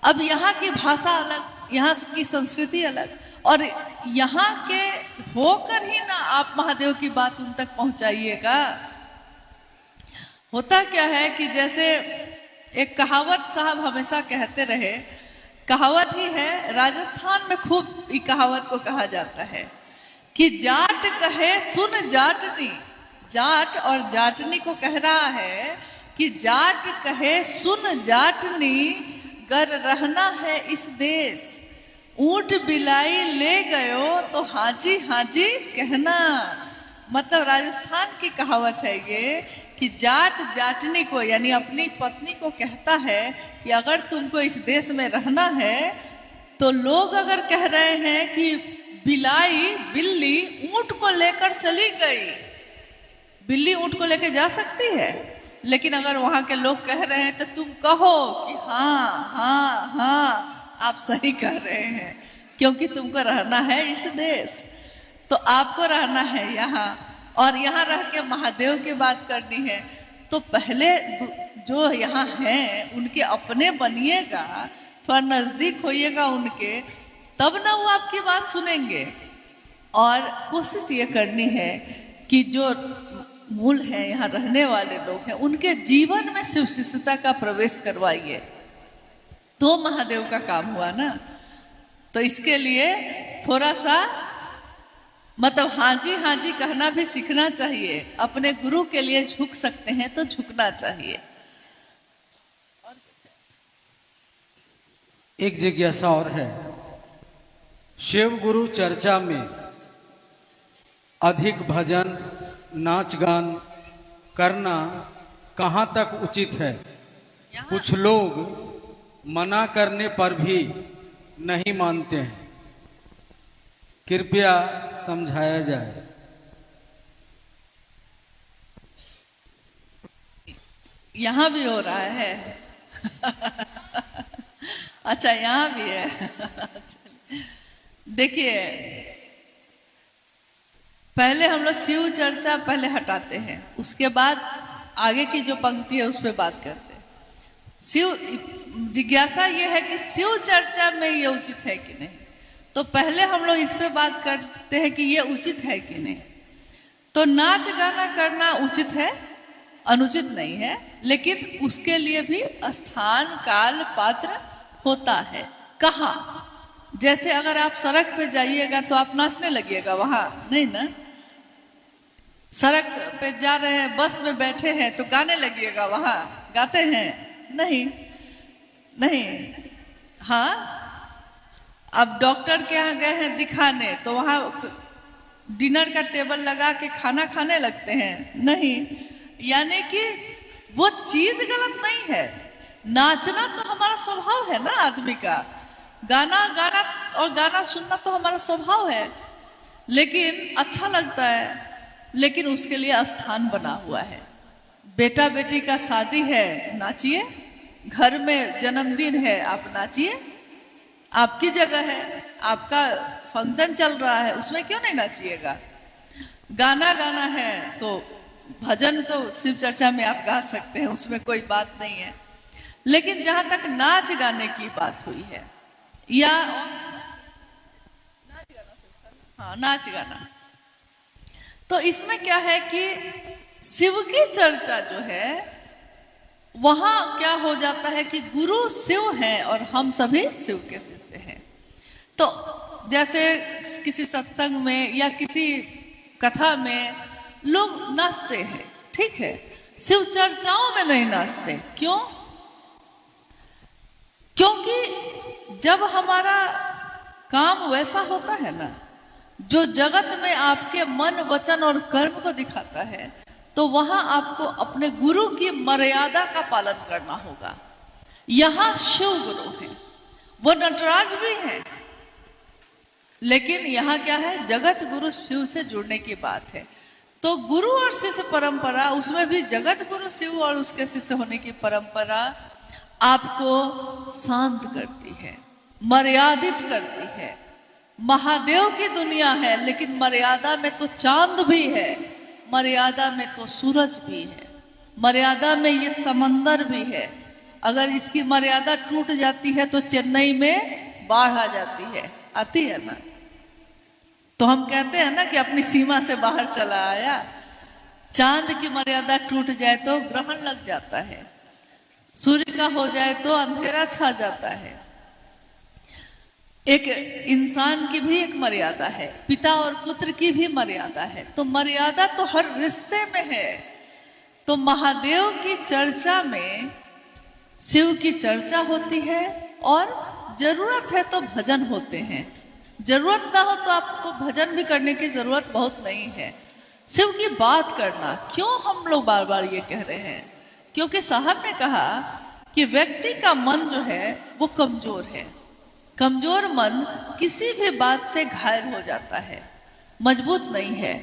अब यहाँ की भाषा अलग, यहाँ की संस्कृति अलग, और यहाँ के होकर ही ना आप महादेव की बात उन तक पहुंचाइएगा। होता क्या है कि जैसे एक कहावत साहब हमेशा कहते रहे, कहावत ही है, राजस्थान में खूब इस कहावत को कहा जाता है कि जाट कहे सुन जाटनी। जाट और जाटनी को कह रहा है कि जाट कहे सुन जाटनी, गर रहना है इस देश, ऊंट बिलाई ले गयो तो हाजी हाजी कहना। मतलब राजस्थान की कहावत है ये कि जाट जाटनी को यानी अपनी पत्नी को कहता है कि अगर तुमको इस देश में रहना है तो लोग अगर कह रहे हैं कि बिलाई बिल्ली ऊंट को लेकर चली गई, बिल्ली ऊंट को लेकर जा सकती है, लेकिन अगर वहां के लोग कह रहे हैं तो तुम कहो कि हाँ हाँ हाँ आप सही कह रहे हैं, क्योंकि तुमको रहना है इस देश। तो आपको रहना है यहाँ और यहाँ रह के महादेव की बात करनी है, तो पहले जो यहाँ हैं उनके अपने बनिएगा, थोड़ा नजदीक होइएगा उनके, तब ना वो आपकी बात सुनेंगे। और कोशिश ये करनी है कि जो मूल है यहाँ रहने वाले लोग हैं उनके जीवन में शिव शिष्यता का प्रवेश करवाइए, तो महादेव का काम हुआ ना। तो इसके लिए थोड़ा सा मतलब हाँ जी कहना भी सीखना चाहिए। अपने गुरु के लिए झुक सकते हैं तो झुकना चाहिए। एक जिज्ञासा और है, शिव गुरु चर्चा में अधिक भजन नाच गान करना कहाँ तक उचित है? कुछ लोग मना करने पर भी नहीं मानते हैं, कृपया समझाया जाए। यहाँ भी हो रहा है। अच्छा, यहाँ भी है। देखिए, पहले हम लोग शिव चर्चा पहले हटाते हैं, उसके बाद आगे की जो पंक्ति है उस पर बात करते हैं। शिव जिज्ञासा ये है कि शिव चर्चा में ये उचित है कि नहीं, तो पहले हम लोग इस पे बात करते हैं कि ये उचित है कि नहीं। तो नाच गाना करना उचित है, अनुचित नहीं है, लेकिन उसके लिए भी स्थान काल पात्र होता है। कहाँ? जैसे अगर आप सड़क पे जाइएगा तो आप नाचने लगिएगा, वहां नहीं ना। सड़क पे जा रहे हैं, बस में बैठे हैं तो गाने लगिएगा, वहां गाते हैं? नहीं, नहीं। हाँ, अब डॉक्टर के यहाँ गए हैं दिखाने तो वहां डिनर का टेबल लगा के खाना खाने लगते हैं? नहीं। यानी कि वो चीज गलत नहीं है, नाचना तो हमारा स्वभाव है ना आदमी का, गाना गाना और गाना सुनना तो हमारा स्वभाव है, लेकिन अच्छा लगता है, लेकिन उसके लिए स्थान बना हुआ है। बेटा बेटी का शादी है, नाचिए। घर में जन्मदिन है, आप नाचिए, आपकी जगह है, आपका फंक्शन चल रहा है, उसमें क्यों नहीं नाचिएगा। गाना गाना है तो भजन तो शिव चर्चा में आप गा सकते हैं, उसमें कोई बात नहीं है। लेकिन जहां तक नाच गाने की बात हुई है, या हाँ नाच गाना, तो इसमें क्या है कि शिव की चर्चा जो है वहां क्या हो जाता है कि गुरु शिव हैं और हम सभी शिव के शिष्य हैं। तो जैसे किसी सत्संग में या किसी कथा में लोग नाचते हैं, ठीक है, शिव चर्चाओं में नहीं नाचते। क्यों? क्योंकि जब हमारा काम वैसा होता है ना, जो जगत में आपके मन वचन और कर्म को दिखाता है, तो वहां आपको अपने गुरु की मर्यादा का पालन करना होगा। यहां शिव गुरु हैं, वो नटराज भी हैं, लेकिन यहाँ क्या है, जगत गुरु शिव से जुड़ने की बात है। तो गुरु और शिष्य परंपरा, उसमें भी जगत गुरु शिव और उसके शिष्य होने की परंपरा आपको शांत करती है, मर्यादित करती है। महादेव की दुनिया है, लेकिन मर्यादा में तो चांद भी है, मर्यादा में तो सूरज भी है, मर्यादा में ये समंदर भी है। अगर इसकी मर्यादा टूट जाती है तो चेन्नई में बाढ़ आ जाती है, आती है ना। तो हम कहते हैं ना कि अपनी सीमा से बाहर चला आया। चांद की मर्यादा टूट जाए तो ग्रहण लग जाता है, सूर्य का हो जाए तो अंधेरा छा जाता है। एक इंसान की भी एक मर्यादा है, पिता और पुत्र की भी मर्यादा है। तो मर्यादा तो हर रिश्ते में है। तो महादेव की चर्चा में शिव की चर्चा होती है, और जरूरत है तो भजन होते हैं। जरूरत ना हो तो आपको भजन भी करने की जरूरत बहुत नहीं है। शिव की बात करना, क्यों हम लोग बार बार ये कह रहे हैं? क्योंकि साहब ने कहा कि व्यक्ति का मन जो है वो कमजोर है। कमजोर मन किसी भी बात से घायल हो जाता है, मजबूत नहीं है।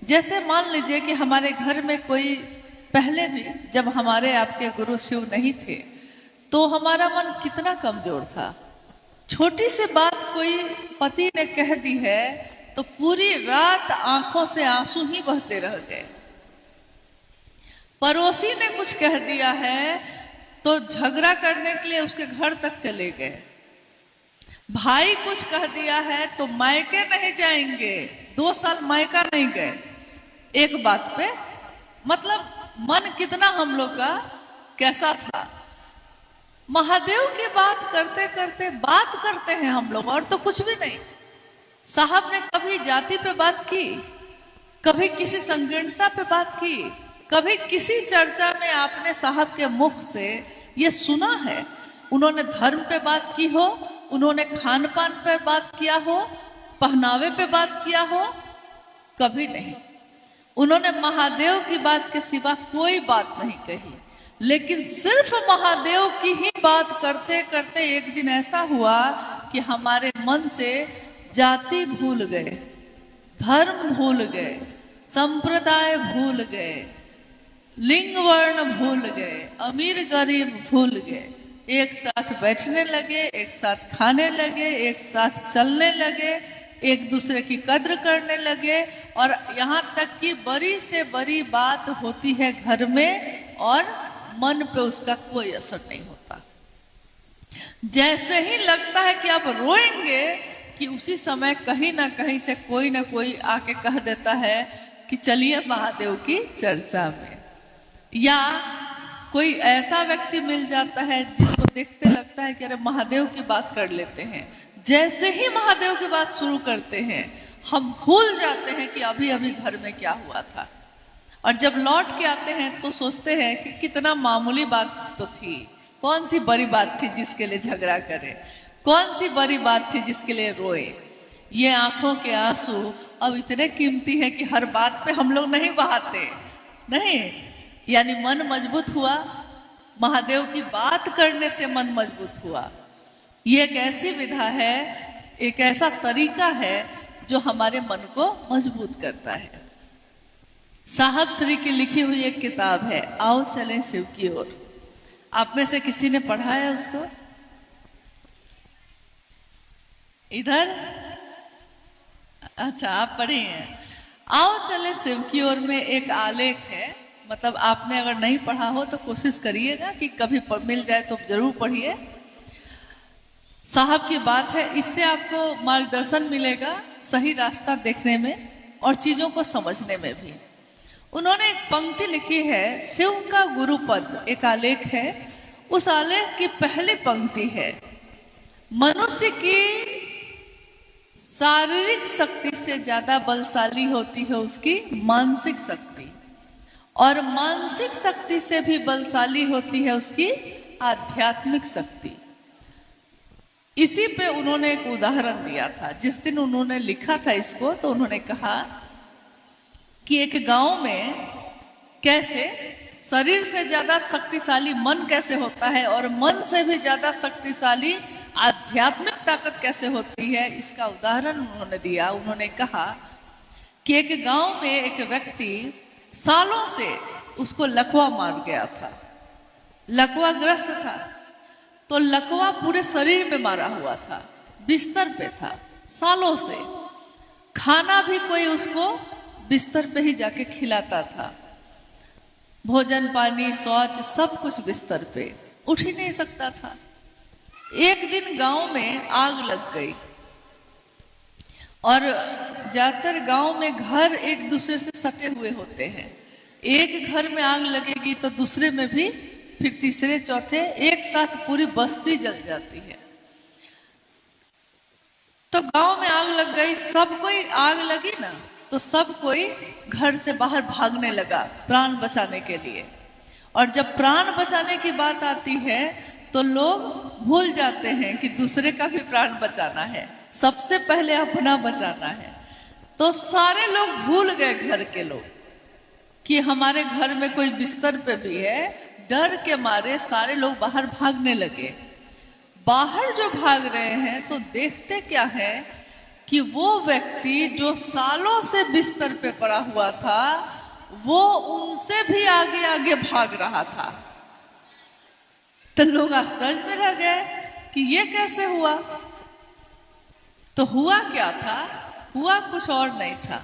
जैसे मान लीजिए कि हमारे घर में कोई, पहले भी जब हमारे आपके गुरु शिव नहीं थे, तो हमारा मन कितना कमजोर था। छोटी सी बात कोई पति ने कह दी है तो पूरी रात आंखों से आंसू ही बहते रह गए। पड़ोसी ने कुछ कह दिया है तो झगड़ा करने के लिए उसके घर तक चले गए। भाई कुछ कह दिया है तो मायके नहीं जाएंगे, 2 साल मायका नहीं गए एक बात पे। मतलब मन कितना हम लोग का कैसा था। महादेव की बात करते करते बात करते हैं हम लोग, और तो कुछ भी नहीं। साहब ने कभी जाति पे बात की, कभी किसी संगीनता पे बात की, कभी किसी चर्चा में आपने साहब के मुख से ये सुना है उन्होंने धर्म पे बात की हो, उन्होंने खान पान पे बात किया हो, पहनावे पे बात किया हो? कभी नहीं। उन्होंने महादेव की बात के सिवा कोई बात नहीं कही। लेकिन सिर्फ महादेव की ही बात करते करते एक दिन ऐसा हुआ कि हमारे मन से जाति भूल गए, धर्म भूल गए, संप्रदाय भूल गए, लिंग वर्ण भूल गए, अमीर गरीब भूल गए, एक साथ बैठने लगे, एक साथ खाने लगे, एक साथ चलने लगे, एक दूसरे की कद्र करने लगे। और यहाँ तक कि बड़ी से बड़ी बात होती है घर में और मन पे उसका कोई असर नहीं होता। जैसे ही लगता है कि अब रोएंगे कि उसी समय कहीं ना कहीं से कोई ना कोई आके कह देता है कि चलिए महादेव की चर्चा में। या कोई ऐसा व्यक्ति मिल जाता है जिसको देखते लगता है कि अरे महादेव की बात कर लेते हैं। जैसे ही महादेव की बात शुरू करते हैं हम भूल जाते हैं कि अभी अभी घर में क्या हुआ था। और जब लौट के आते हैं तो सोचते हैं कि कितना मामूली बात तो थी, कौन सी बड़ी बात थी जिसके लिए झगड़ा करें, कौन सी बड़ी बात थी जिसके लिए रोए। ये आंखों के आंसू अब इतने कीमती हैं कि हर बात पे हम लोग नहीं बहाते, नहीं। यानी मन मजबूत हुआ, महादेव की बात करने से मन मजबूत हुआ। ये एक ऐसी विधा है, एक ऐसा तरीका है जो हमारे मन को मजबूत करता है। साहब श्री की लिखी हुई एक किताब है, आओ चलें शिव की ओर। आप में से किसी ने पढ़ा है उसको? इधर अच्छा, आप पढ़ी हैं। आओ चले शिव की ओर में एक आलेख है, मतलब आपने अगर नहीं पढ़ा हो तो कोशिश करिएगा कि कभी मिल जाए तो जरूर पढ़िए। साहब की बात है, इससे आपको मार्गदर्शन मिलेगा सही रास्ता देखने में और चीजों को समझने में भी। उन्होंने एक पंक्ति लिखी है, शिव का गुरुपद, एक आलेख है। उस आलेख की पहली पंक्ति है, मनुष्य की शारीरिक शक्ति से ज्यादा बलशाली होती है उसकी मानसिक शक्ति, और मानसिक शक्ति से भी बलशाली होती है उसकी आध्यात्मिक शक्ति। इसी पे उन्होंने एक उदाहरण दिया था। जिस दिन उन्होंने लिखा था इसको तो उन्होंने कहा कि एक गांव में कैसे शरीर से ज्यादा शक्तिशाली मन कैसे होता है और मन से भी ज्यादा शक्तिशाली आध्यात्मिक ताकत कैसे होती है, इसका उदाहरण उन्होंने दिया। उन्होंने कहा कि एक गांव में एक व्यक्ति सालों से उसको लकवा मार गया था, लकवा ग्रस्त था। तो लकवा पूरे शरीर में मारा हुआ था, बिस्तर पे था सालों से। खाना भी कोई उसको बिस्तर पे ही जाके खिलाता था, भोजन पानी शौच सब कुछ बिस्तर पे, उठ ही नहीं सकता था। एक दिन गांव में आग लग गई और ज्यादातर गांव में घर एक दूसरे से सटे हुए होते हैं। एक घर में आग लगेगी तो दूसरे में भी, फिर तीसरे चौथे, एक साथ पूरी बस्ती जल जाती है। तो गांव में आग लग गई, सब कोई, आग लगी ना तो सब कोई घर से बाहर भागने लगा प्राण बचाने के लिए। और जब प्राण बचाने की बात आती है तो लोग भूल जाते हैं कि दूसरे का भी प्राण बचाना है, सबसे पहले अपना बचाना है। तो सारे लोग भूल गए, घर के लोग, कि हमारे घर में कोई बिस्तर पे भी है। डर के मारे सारे लोग बाहर भागने लगे। बाहर जो भाग रहे हैं तो देखते क्या है कि वो व्यक्ति जो सालों से बिस्तर पे पड़ा हुआ था वो उनसे भी आगे आगे भाग रहा था। तो लोग आश्चर्य में रह गए कि ये कैसे हुआ। तो हुआ क्या था, हुआ कुछ और नहीं था।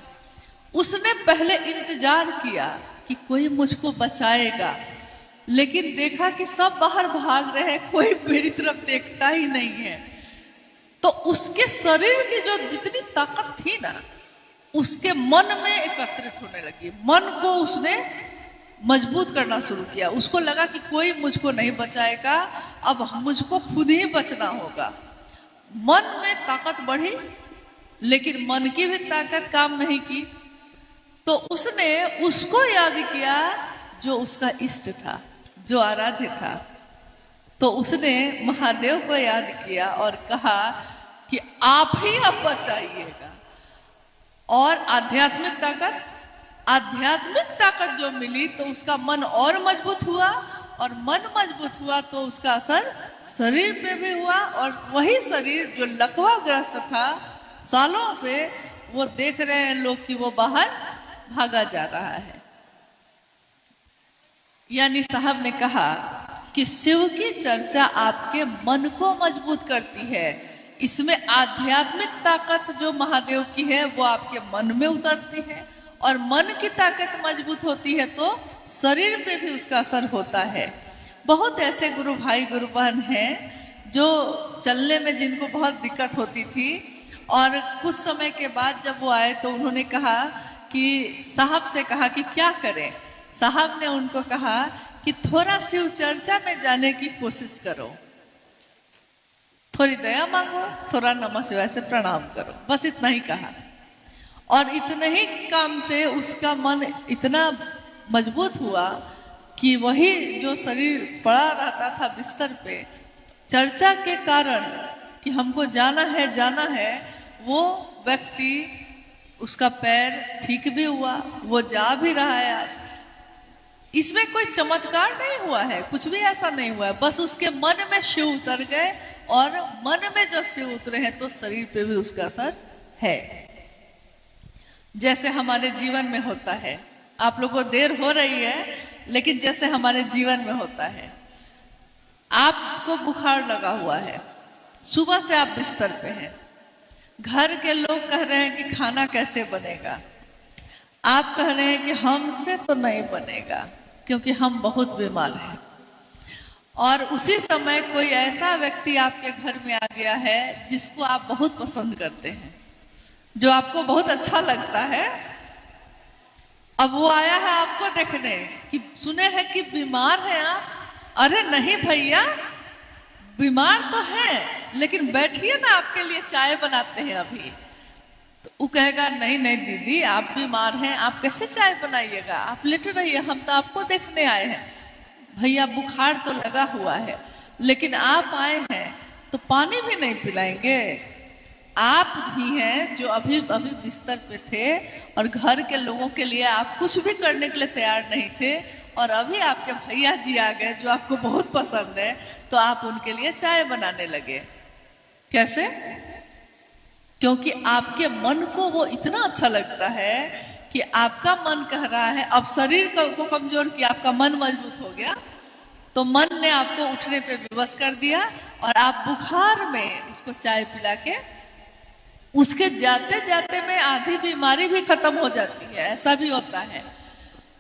उसने पहले इंतजार किया कि कोई मुझको बचाएगा, लेकिन देखा कि सब बाहर भाग रहे हैं, कोई मेरी तरफ देखता ही नहीं है। तो उसके शरीर की जो जितनी ताकत थी ना, उसके मन में एकत्रित होने लगी। मन को उसने मजबूत करना शुरू किया। उसको लगा कि कोई मुझको नहीं बचाएगा, अब मुझको खुद ही बचना होगा। मन में ताकत बढ़ी, लेकिन मन की भी ताकत काम नहीं की। तो उसने उसको याद किया जो उसका इष्ट था, जो आराध्य था। तो उसने महादेव को याद किया और कहा कि आप ही अब बचाइएगा। और आध्यात्मिक ताकत जो मिली तो उसका मन और मजबूत हुआ, और मन मजबूत हुआ तो उसका असर शरीर पे भी हुआ। और वही शरीर जो लकवा ग्रस्त था सालों से, वो देख रहे हैं लोग कि वो बाहर भागा जा रहा है। यानी साहब ने कहा कि शिव की चर्चा आपके मन को मजबूत करती है। इसमें आध्यात्मिक ताकत जो महादेव की है वो आपके मन में उतरती है, और मन की ताकत मजबूत होती है तो शरीर पे भी उसका असर होता है। बहुत ऐसे गुरु भाई गुरु बहन हैं जो चलने में जिनको बहुत दिक्कत होती थी, और कुछ समय के बाद जब वो आए तो उन्होंने कहा कि साहब से कहा कि क्या करें। साहब ने उनको कहा कि थोड़ा शिव चर्चा में जाने की कोशिश करो, थोड़ी दया मांगो, थोड़ा नमः शिवाय से प्रणाम करो, बस इतना ही कहा। और इतने ही काम से उसका मन इतना मजबूत हुआ कि वही जो शरीर पड़ा रहता था बिस्तर पे, चर्चा के कारण कि हमको जाना है, वो व्यक्ति उसका पैर ठीक भी हुआ, वो जा भी रहा है आज। इसमें कोई चमत्कार नहीं हुआ है, कुछ भी ऐसा नहीं हुआ है, बस उसके मन में शिव उतर गए, और मन में जब शिव उतरे हैं तो शरीर पे भी उसका असर है। जैसे हमारे जीवन में होता है, आप लोगों को देर हो रही है, लेकिन जैसे हमारे जीवन में होता है, आपको बुखार लगा हुआ है, सुबह से आप बिस्तर पे हैं, घर के लोग कह रहे हैं कि खाना कैसे बनेगा, आप कह रहे हैं कि हमसे तो नहीं बनेगा क्योंकि हम बहुत बीमार हैं। और उसी समय कोई ऐसा व्यक्ति आपके घर में आ गया है जिसको आप बहुत पसंद करते हैं, जो आपको बहुत अच्छा लगता है। अब वो आया है आपको देखने कि सुने हैं कि बीमार है आप। अरे नहीं भैया, बीमार तो है, लेकिन बैठिए ना, आपके लिए चाय बनाते हैं अभी। तो वो कहेगा नहीं नहीं दीदी, आप बीमार हैं, आप कैसे चाय बनाइएगा, आप लेटे रहिए, हम तो आपको देखने आए हैं। भैया बुखार तो लगा हुआ है, लेकिन आप आए हैं तो पानी भी नहीं पिलाएंगे। आप ही हैं जो अभी अभी बिस्तर पे थे और घर के लोगों के लिए आप कुछ भी करने के लिए तैयार नहीं थे, और अभी आपके भैया जी आ गए जो आपको बहुत पसंद है, तो आप उनके लिए चाय बनाने लगे। कैसे? क्योंकि आपके मन को वो इतना अच्छा लगता है कि आपका मन कह रहा है, अब शरीर को कमजोर किया, आपका मन मजबूत हो गया, तो मन ने आपको उठने पे विवश कर दिया, और आप बुखार में उसको चाय पिला के उसके जाते जाते में आधी बीमारी भी खत्म हो जाती है। ऐसा भी होता है।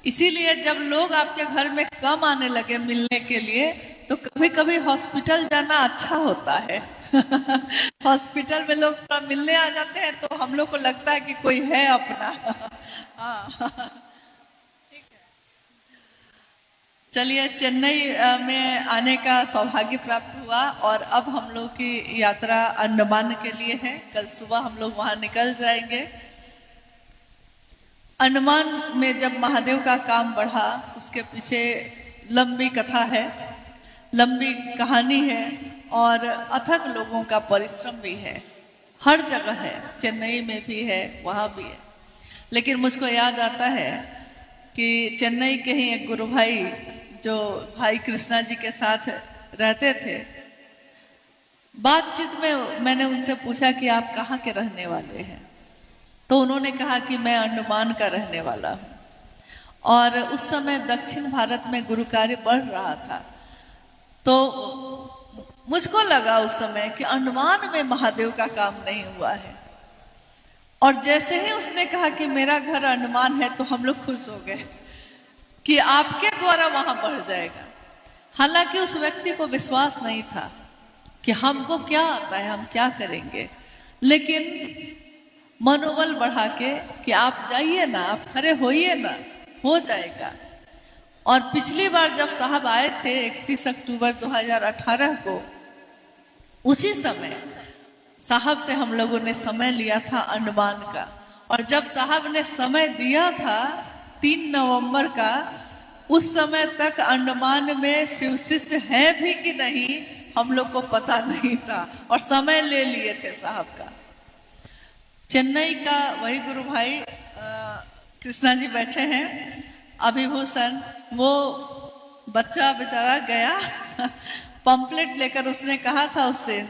इसीलिए जब लोग आपके घर में कम आने लगे मिलने के लिए, तो कभी कभी हॉस्पिटल जाना अच्छा होता है। हॉस्पिटल में लोग थोड़ा मिलने आ जाते हैं तो हम लोग को लगता है कि कोई है अपना। ठीक है, चलिए, चेन्नई में आने का सौभाग्य प्राप्त हुआ, और अब हम लोग की यात्रा अंडमान के लिए है। कल सुबह हम लोग वहां निकल जाएंगे। अंडमान में जब महादेव का काम बढ़ा, उसके पीछे लंबी कथा है, लंबी कहानी है, और अथक लोगों का परिश्रम भी है। हर जगह है, चेन्नई में भी है, वहाँ भी है। लेकिन मुझको याद आता है कि चेन्नई के ही एक गुरु भाई जो भाई कृष्णा जी के साथ रहते थे, बातचीत में मैंने उनसे पूछा कि आप कहाँ के रहने वाले हैं, तो उन्होंने कहा कि मैं अंडमान का रहने वाला हूँ। और उस समय दक्षिण भारत में गुरु कार्य बढ़ रहा था, तो मुझको लगा उस समय कि अंडमान में महादेव का काम नहीं हुआ है। और जैसे ही उसने कहा कि मेरा घर अंडमान है, तो हम लोग खुश हो गए कि आपके द्वारा वहां बढ़ जाएगा। हालांकि उस व्यक्ति को विश्वास नहीं था कि हमको क्या आता है, हम क्या करेंगे, लेकिन मनोबल बढ़ा के कि आप जाइए ना, आप खड़े होइए ना, हो जाएगा। और पिछली बार जब साहब आए थे 31 अक्टूबर 2018 को, उसी समय साहब से हम लोगों ने समय लिया था अंडमान का, और जब साहब ने समय दिया था 3 नवंबर का, उस समय तक अंडमान में शिव शिष्य है भी कि नहीं हम लोग को पता नहीं था, और समय ले लिए थे साहब का। चेन्नई का वही गुरु भाई कृष्णा जी बैठे हैं, अभिभूषण, वो बच्चा बेचारा गया पंपलेट लेकर। उसने कहा था उस दिन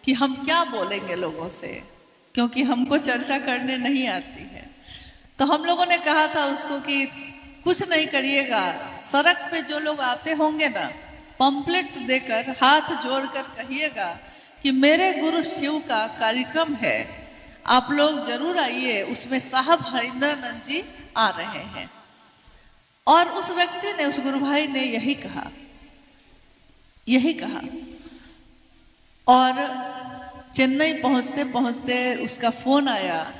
कि हम क्या बोलेंगे लोगों से, क्योंकि हमको चर्चा करने नहीं आती है। तो हम लोगों ने कहा था उसको कि कुछ नहीं करिएगा, सड़क पे जो लोग आते होंगे ना, पंपलेट देकर हाथ जोड़कर कहिएगा कि मेरे गुरु शिव का कार्यक्रम है, आप लोग जरूर आइए, उसमें साहब हरिंद्रानंद जी आ रहे हैं। और उस व्यक्ति ने, उस गुरु भाई ने यही कहा। और चेन्नई पहुंचते पहुंचते उसका फोन आया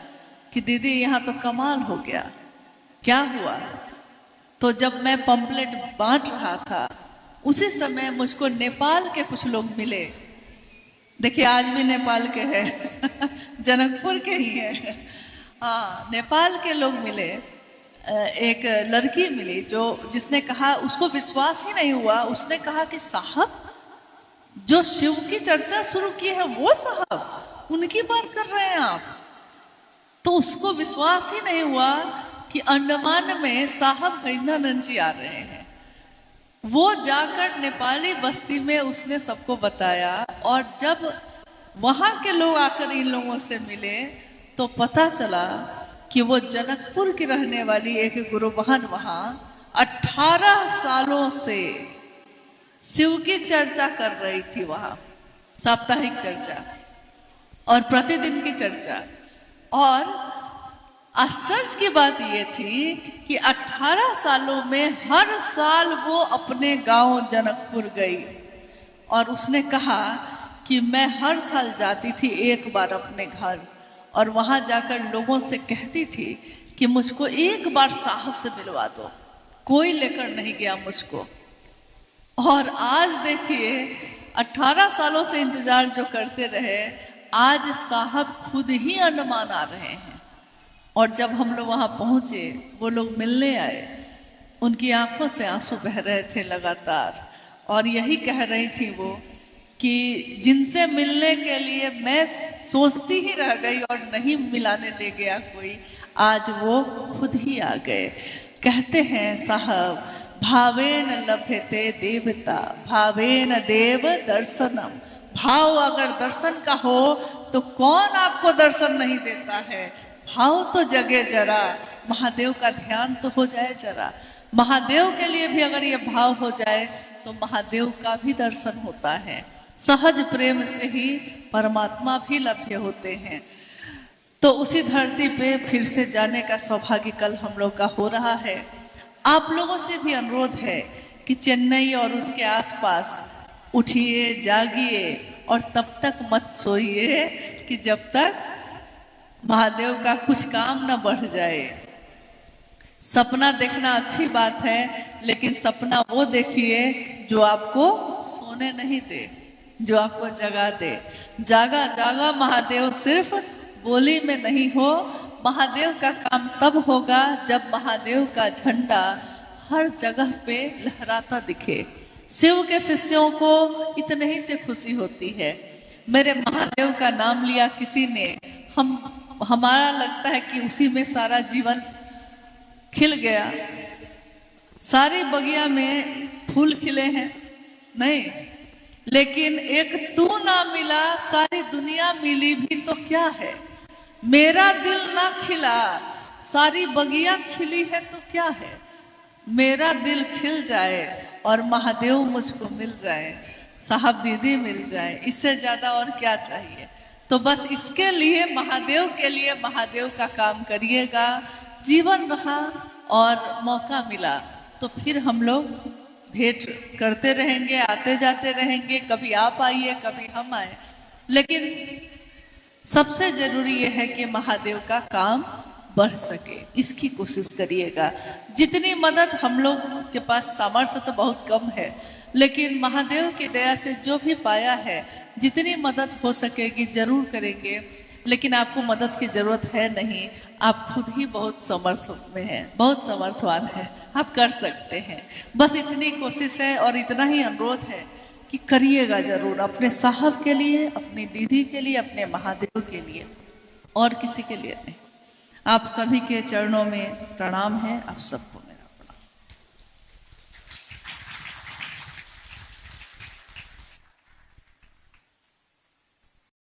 कि दीदी यहाँ तो कमाल हो गया। क्या हुआ? तो जब मैं पंपलेट बांट रहा था उसी समय मुझको नेपाल के कुछ लोग मिले। देखिए आज भी नेपाल के हैं जनकपुर के ही है। हाँ, नेपाल के लोग मिले। एक लड़की मिली जिसने कहा, उसको विश्वास ही नहीं हुआ, उसने कहा कि साहब जो शिव की चर्चा शुरू की है वो साहब, उनकी बात कर रहे हैं आप। तो उसको विश्वास ही नहीं हुआ कि अंडमान में साहब हरिंद्रानंद जी आ रहे हैं। वो जाकर नेपाली बस्ती में उसने सबको बताया, और जब वहां के लोग आकर इन लोगों से मिले तो पता चला कि वो जनकपुर की रहने वाली एक गुरु बहन वहां 18 सालों से शिव की चर्चा कर रही थी, वहां साप्ताहिक चर्चा और प्रतिदिन की चर्चा। और आश्चर्य की बात यह थी कि 18 सालों में हर साल वो अपने गांव जनकपुर गई, और उसने कहा कि मैं हर साल जाती थी एक बार अपने घर, और वहां जाकर लोगों से कहती थी कि मुझको एक बार साहब से मिलवा दो। कोई लेकर नहीं गया मुझको। और आज देखिए 18 सालों से इंतजार जो करते रहे, आज साहब खुद ही अंडमान आ रहे हैं। और जब हम लोग वहां पहुंचे, वो लोग मिलने आए, उनकी आंखों से आंसू बह रहे थे लगातार, और यही कह रही थी वो कि जिनसे मिलने के लिए मैं सोचती ही रह गई और नहीं मिलाने ले गया कोई, आज वो खुद ही आ गए। कहते हैं साहब, भावेन लभ्यते देवता, भावेन देव दर्शनम। भाव अगर दर्शन का हो तो कौन आपको दर्शन नहीं देता है। भाव तो जगे जरा, महादेव का ध्यान तो हो जाए जरा। महादेव के लिए भी अगर ये भाव हो जाए तो महादेव का भी दर्शन होता है। सहज प्रेम से ही परमात्मा भी लभ्य होते हैं। तो उसी धरती पे फिर से जाने का सौभाग्य कल हम लोग का हो रहा है। आप लोगों से भी अनुरोध है कि चेन्नई और उसके आसपास उठिए, जागिए, और तब तक मत सोइए कि जब तक महादेव का कुछ काम न बढ़ जाए। सपना देखना अच्छी बात है, लेकिन सपना वो देखिए जो आपको सोने नहीं दे, जो आपको जगा दे। जागा जागा महादेव सिर्फ बोली में नहीं हो। महादेव का काम तब होगा जब महादेव का झंडा हर जगह पे लहराता दिखे। शिव के शिष्यों को इतने ही से खुशी होती है। मेरे महादेव का नाम लिया किसी ने, हमारा लगता है कि उसी में सारा जीवन खिल गया। सारी बगिया में फूल खिले हैं नहीं, लेकिन एक तू ना मिला, सारी दुनिया मिली भी तो क्या है। मेरा दिल ना खिला, सारी बगिया खिली है तो क्या है। मेरा दिल खिल जाए और महादेव मुझको मिल जाए, साहब दीदी मिल जाए, इससे ज्यादा और क्या चाहिए। तो बस इसके लिए, महादेव के लिए महादेव का काम करिएगा। जीवन रहा और मौका मिला तो फिर हम लोग भेंट करते रहेंगे, आते जाते रहेंगे। कभी आप आइए, कभी हम आए, लेकिन सबसे जरूरी यह है कि महादेव का काम बढ़ सके, इसकी कोशिश करिएगा। जितनी मदद हम लोग के पास सामर्थ्य तो बहुत कम है, लेकिन महादेव की दया से जो भी पाया है, जितनी मदद हो सकेगी जरूर करेंगे। लेकिन आपको मदद की जरूरत है नहीं, आप खुद ही बहुत समर्थ में हैं, बहुत समर्थवान हैं, आप कर सकते हैं। बस इतनी कोशिश है और इतना ही अनुरोध है कि करिएगा जरूर, अपने साहब के लिए, अपनी दीदी के लिए, अपने महादेव के लिए, और किसी के लिए नहीं। आप सभी के चरणों में प्रणाम है आप सबको।